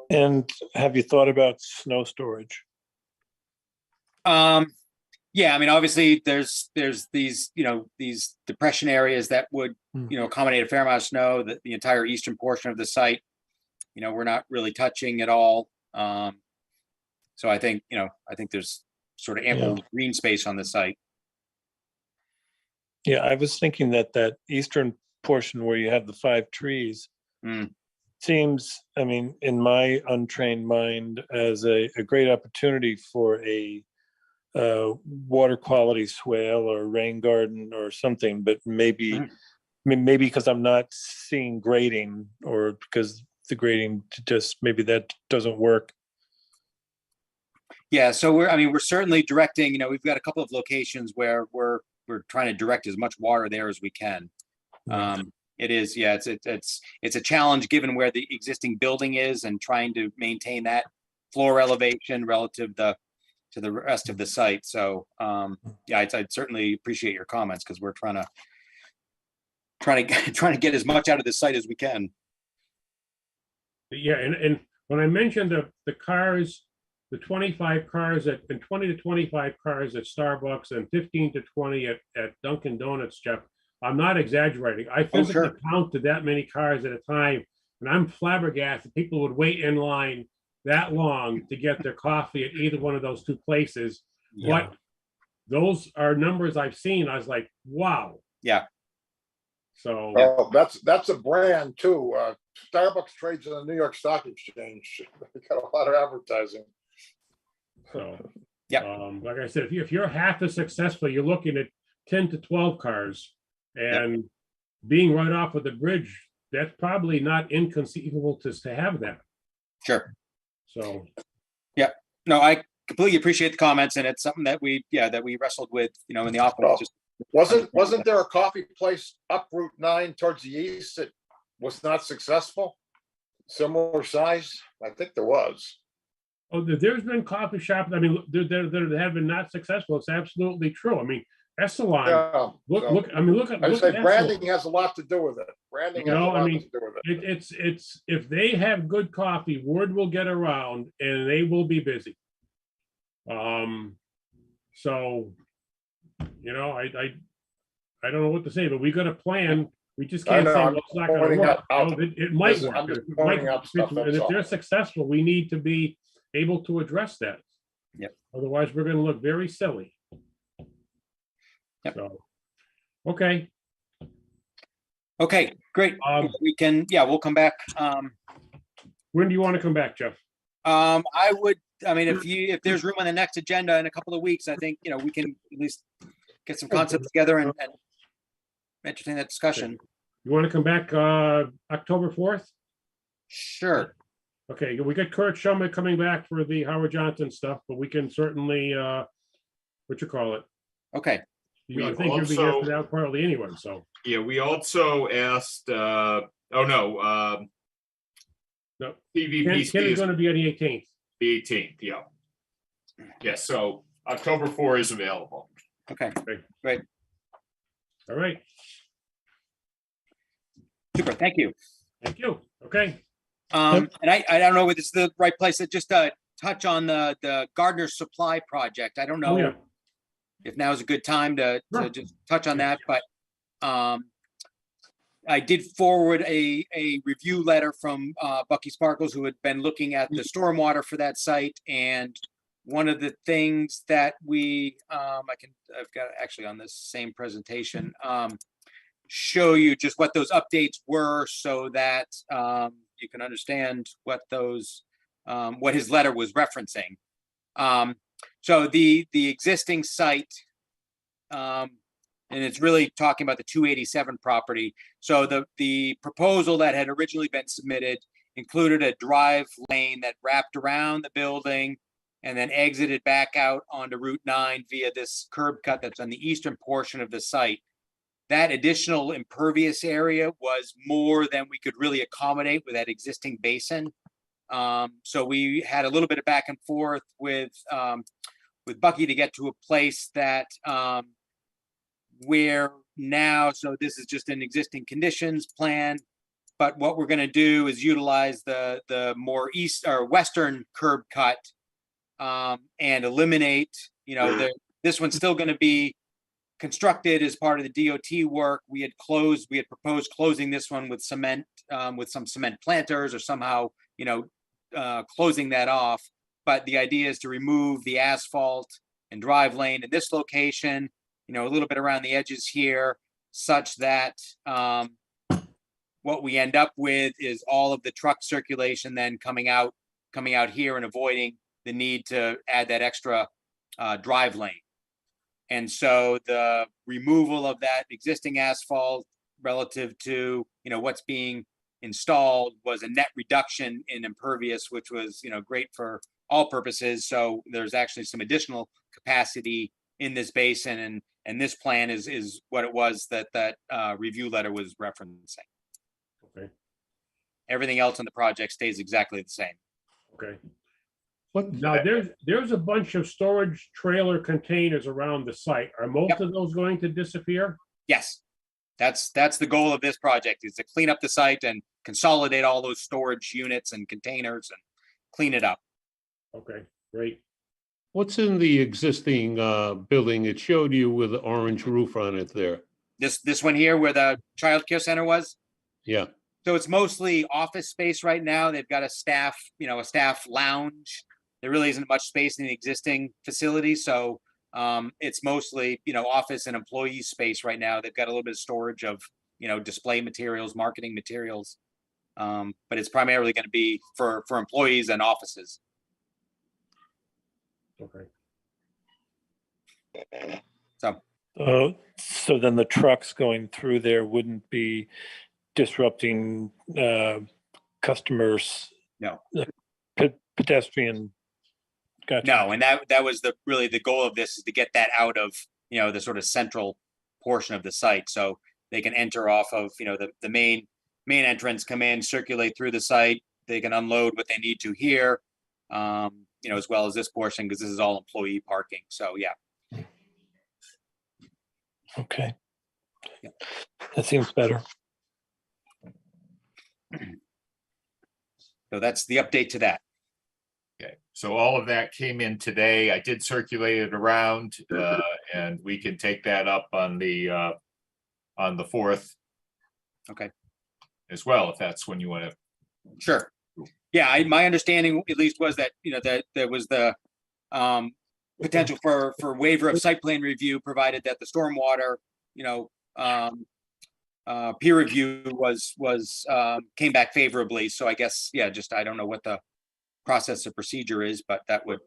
And have you thought about snow storage? Yeah, I mean, obviously, there's these, these depression areas that would, accommodate a fair amount of snow, the entire eastern portion of the site, we're not really touching at all. So I think there's sort of ample green space on the site. Yeah, I was thinking that eastern portion where you have the 5 trees seems, I mean, in my untrained mind, as a great opportunity for a water quality swale or rain garden or something, but maybe because I'm not seeing grading, or because the grading just maybe that doesn't work. Yeah, so we're certainly directing, we've got a couple of locations where we're trying to direct as much water there as we can. It is, yeah, it's a challenge given where the existing building is and trying to maintain that floor elevation relative to the rest of the site. So yeah, I'd certainly appreciate your comments, because we're trying to get as much out of the site as we can. Yeah, and when I mentioned the cars, the 25 cars and 20 to 25 cars at Starbucks and 15 to 20 at Dunkin' Donuts, Jeff, I'm not exaggerating. I physically counted that many cars at a time, and I'm flabbergasted. People would wait in line that long to get their coffee at either one of those two places. Yeah. But those are numbers I've seen. I was like, wow. Yeah. So that's a brand too. Starbucks trades on the New York Stock Exchange. They got a lot of advertising. So yeah, like I said, if you're half as successful, you're looking at 10 to 12 cars, and being right off of the bridge, that's probably not inconceivable to have that. Sure. So yeah, no, I completely appreciate the comments, and it's something that we wrestled with, in the office. Wasn't there a coffee place up Route 9 towards the east that was not successful? Similar size? I think there was. Oh, there's been coffee shops. I mean, there have been not successful. It's absolutely true. I mean, Essalon. Yeah, look. I mean, look at. I say at branding has a lot to do with it. Branding has a lot to do with it. It's if they have good coffee, word will get around, and they will be busy. So, I don't know what to say, but we got a plan. We just can't say, well, it's not going to work. It might work. I'm just pointing out stuff. And if they're successful, we need to be able to address that. Yep. Otherwise, we're going to look very silly. Yep. So, okay. Okay, great. We'll come back. When do you want to come back, Jeff? If there's room on the next agenda in a couple of weeks, I think, we can at least get some concepts together and entertain that discussion. You want to come back October 4th? Sure. Okay, we got Kurt Shumman coming back for the Howard Johnson stuff, but we can certainly, Okay. I think you'll be here for that partly anyway, so. Yeah, we also asked, no. PVPC Ken is going to be on the 18th. The 18th, yeah. Yeah, so October 4 is available. Okay, great. All right. Super, thank you. Thank you. Okay. And I don't know if this is the right place to just touch on the Gardner Supply project. I don't know if now is a good time to just touch on that, but I did forward a review letter from Bucky Sparkles, who had been looking at the stormwater for that site. And one of the things that I've got actually on this same presentation, show you just what those updates were so that you can understand what those, what his letter was referencing. So the existing site, and it's really talking about the 287 property. So the proposal that had originally been submitted included a drive lane that wrapped around the building and then exited back out onto Route 9 via this curb cut that's on the eastern portion of the site. That additional impervious area was more than we could really accommodate with that existing basin. So we had a little bit of back and forth with Bucky to get to a place that where now, so this is just an existing conditions plan, but what we're gonna do is utilize the more east or western curb cut and eliminate, this one's still gonna be constructed as part of the DOT work. We had proposed closing this one with cement, with some cement planters or somehow, closing that off. But the idea is to remove the asphalt and drive lane in this location, a little bit around the edges here, such that what we end up with is all of the truck circulation then coming out here and avoiding the need to add that extra drive lane. And so the removal of that existing asphalt relative to, what's being installed was a net reduction in impervious, which was, great for all purposes. So there's actually some additional capacity in this basin, and this plan is what it was that review letter was referencing. Okay. Everything else in the project stays exactly the same. Okay. What, Now, there's a bunch of storage trailer containers around the site. Are most Yep. of those going to disappear? Yes, that's the goal of this project, is to clean up the site and consolidate all those storage units and containers and clean it up. Okay, great. what's in the existing building? It showed you with the orange roof on it there. This one here where the child care center was. Yeah, So it's mostly office space right now. They've got a staff lounge. There really isn't much space in the existing facility. So it's mostly, office and employee space right now. They've got a little bit of storage of, display materials, marketing materials. But it's primarily going to be for employees and offices. Okay. So then the trucks going through there wouldn't be disrupting customers? No. Pedestrian. Gotcha. No, and that was really the goal of this, is to get that out of, the sort of central portion of the site. So they can enter off of, the main entrance, come in, circulate through the site. They can unload what they need to here, as well as this portion, because this is all employee parking. So, yeah. Okay. Yep. That seems better. So that's the update to that. Okay, so all of that came in today. I did circulate it around, and we can take that up on the 4th. Okay. As well, if that's when you want to. Sure. Yeah, my understanding at least was that, that there was the potential for waiver of site plan review, provided that the stormwater, peer review was came back favorably. So I guess, yeah, just I don't know what the process or procedure is, but that would.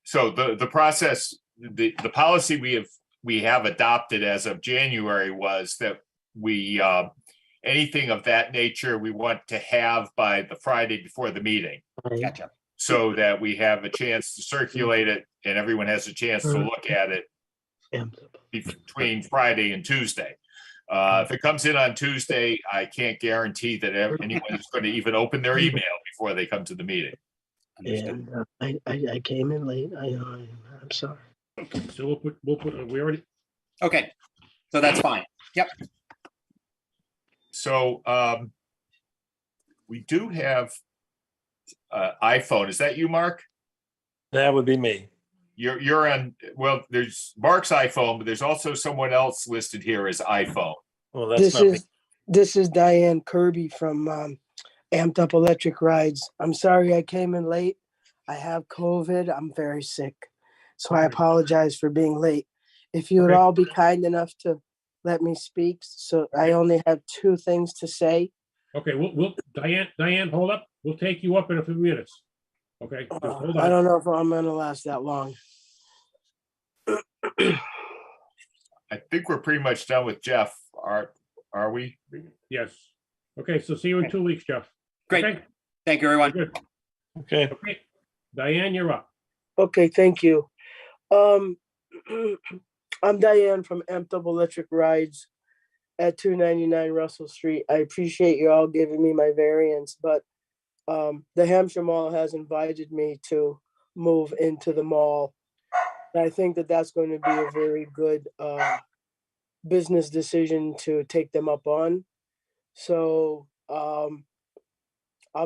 So the process, the policy we have adopted as of January was that we anything of that nature we want to have by the Friday before the meeting. Gotcha. So that we have a chance to circulate it and everyone has a chance to look at it between Friday and Tuesday. If it comes in on Tuesday, I can't guarantee that anyone is going to even open their email before they come to the meeting. Understood. And I came in late. I'm sorry. So we'll put, we already, Okay, so that's fine. Yep. So we do have iPhone. Is that you, Mark? That would be me. You're on, well, there's Mark's iPhone, but there's also someone else listed here as iPhone. Well, that's This not me. is This is Diane Kirby from Amped Up Electric Rides. I'm sorry I came in late. I have COVID. I'm very sick. So I Okay. apologize for being late. If you would Okay. all be kind enough to let me speak. So I only have 2 things to say. Okay, we'll, Diane, hold up. We'll take you up in a few minutes. Okay, just hold I on. don't know if I'm gonna last that long. I think we're pretty much done with Jeff. Are we? Yes. Okay, so see you in 2 weeks, Jeff. Great. Okay, Thank you, everyone. good. Okay. Okay, Diane, you're up. Okay, thank you. I'm Diane from Amped Up Electric Rides at 299 Russell Street. I appreciate you all giving me my variance, but the Hampshire Mall has invited me to move into the mall. And I think that that's going to be a very good business decision to take them up on. So I'll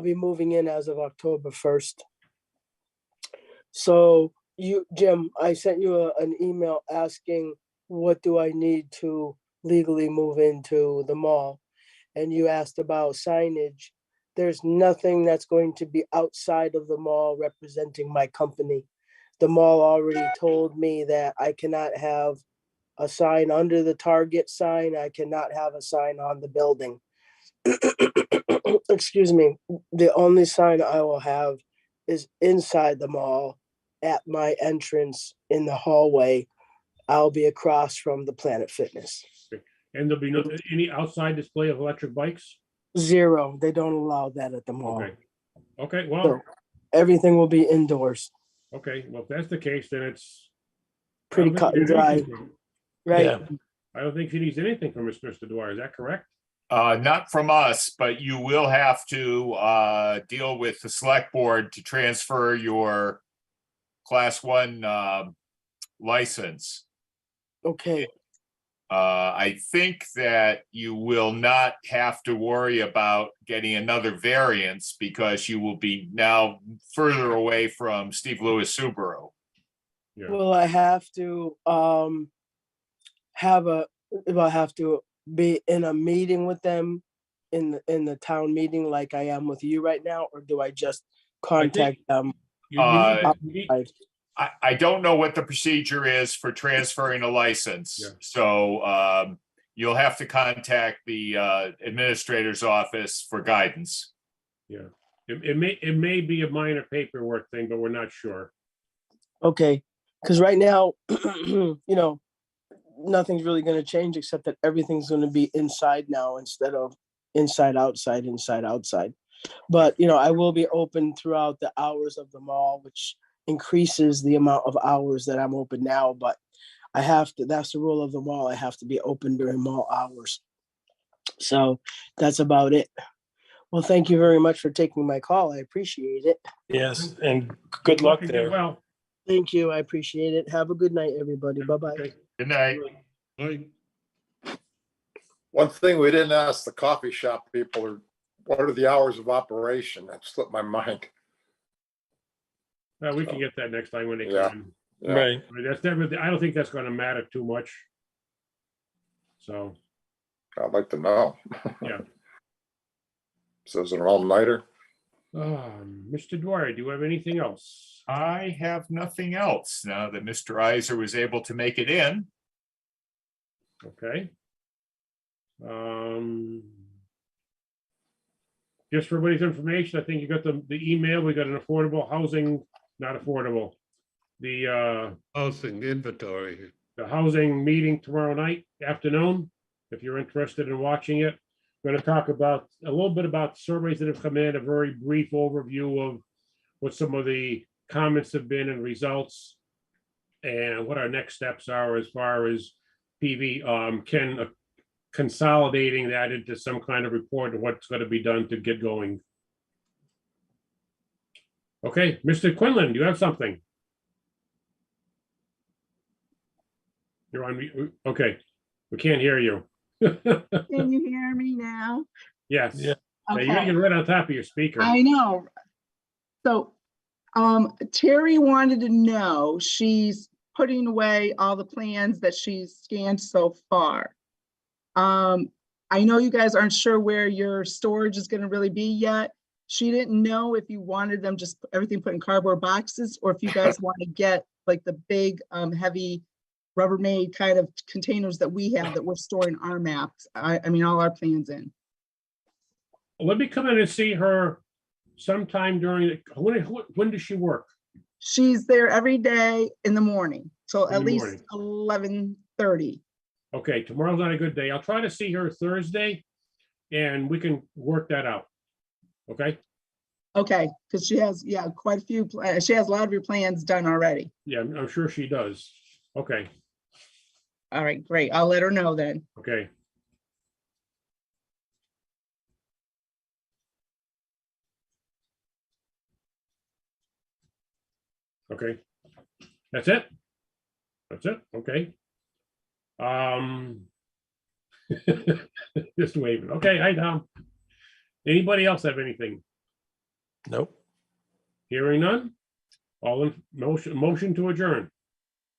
be moving in as of October 1st. So Jim, I sent you an email asking what do I need to legally move into the mall? And you asked about signage. There's nothing that's going to be outside of the mall representing my company. The mall already told me that I cannot have a sign under the Target sign. I cannot have a sign on the building. Excuse me. The only sign I will have is inside the mall at my entrance in the hallway. I'll be across from the Planet Fitness. And there'll be no any outside display of electric bikes? 0. They don't allow that at the mall. Okay. Okay, well, So everything will be indoors. okay, well, if that's the case, then it's Pretty cut and dry, right? Yeah. I don't think she needs anything from Mr. Dwyer. Is that correct? Not from us, but you will have to deal with the select board to transfer your class 1 license. Okay, I think that you will not have to worry about getting another variance because you will be now further away from Steve Lewis Subaru. Yeah. will I have to will I have to be in a meeting with them in the town meeting like I am with you right now, or do I just contact them? You need- I don't know what the procedure is for transferring a license. Yeah. So you'll have to contact the administrator's office for guidance. Yeah, it may be a minor paperwork thing, but we're not sure. Okay, because right now, you know, nothing's really going to change except that everything's going to be inside now instead of inside, outside, inside, outside. But, you know, I will be open throughout the hours of the mall, which increases the amount of hours that I'm open now. But I have to, that's the rule of the mall. I have to be open during mall hours. So that's about it. Well, thank you very much for taking my call. I appreciate it. Yes, and good luck and get there. well. Thank you. I appreciate it. Have a good night, everybody. Bye-bye. Okay. Good night. Right. One thing we didn't ask the coffee shop people are, what are the hours of operation? That slipped my mind. We can get that next time when they Yeah. come. Yeah. Right. I mean, that's never, I don't think that's gonna matter too much. So, I'd like to know. yeah. So is it an all-nighter? Mr. Dwyer, do you have anything else? I have nothing else now that Mr. Iser was able to make it in. Okay. Just for everybody's information, I think you got the email. We got an affordable housing, not affordable. The Housing inventory. housing meeting tomorrow night afternoon. If you're interested in watching it, we're going to talk about a little bit about surveys that have come in, a very brief overview of what some of the comments have been and results, and what our next steps are as far as PV consolidating that into some kind of report of what's going to be done to get going. Okay, Mr. Quinlan, do you have something? You're on mute. Okay, we can't hear you. Can you hear me now? Yes. Yeah. Now, you gotta Okay, get right on top of your speaker. I know. So, Terry wanted to know, she's putting away all the plans that she's scanned so far. I know you guys aren't sure where your storage is gonna really be yet. She didn't know if you wanted them just everything put in cardboard boxes, or if you guys want to get like the big, heavy Rubbermaid kind of containers that we have that we're storing our maps. I mean, all our plans in. Let me come in and see her sometime during, when does she work? She's there every day in the morning, till In at the least morning. 11:30. Okay, tomorrow's not a good day. I'll try to see her Thursday and we can work that out. Okay? Okay, because she has, yeah, quite a few, she has a lot of your plans done already. Yeah, I'm sure she does. Okay, All right, great. I'll let her know then. okay. Okay, that's it? That's it, okay. Just waving. Okay, hi, Tom. Anybody else have anything? Nope. Hearing none? All in motion to adjourn.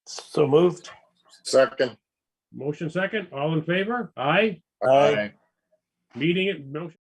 So moved. Second. Motion second, all in favor? Aye. Aye. Meeting it, motion.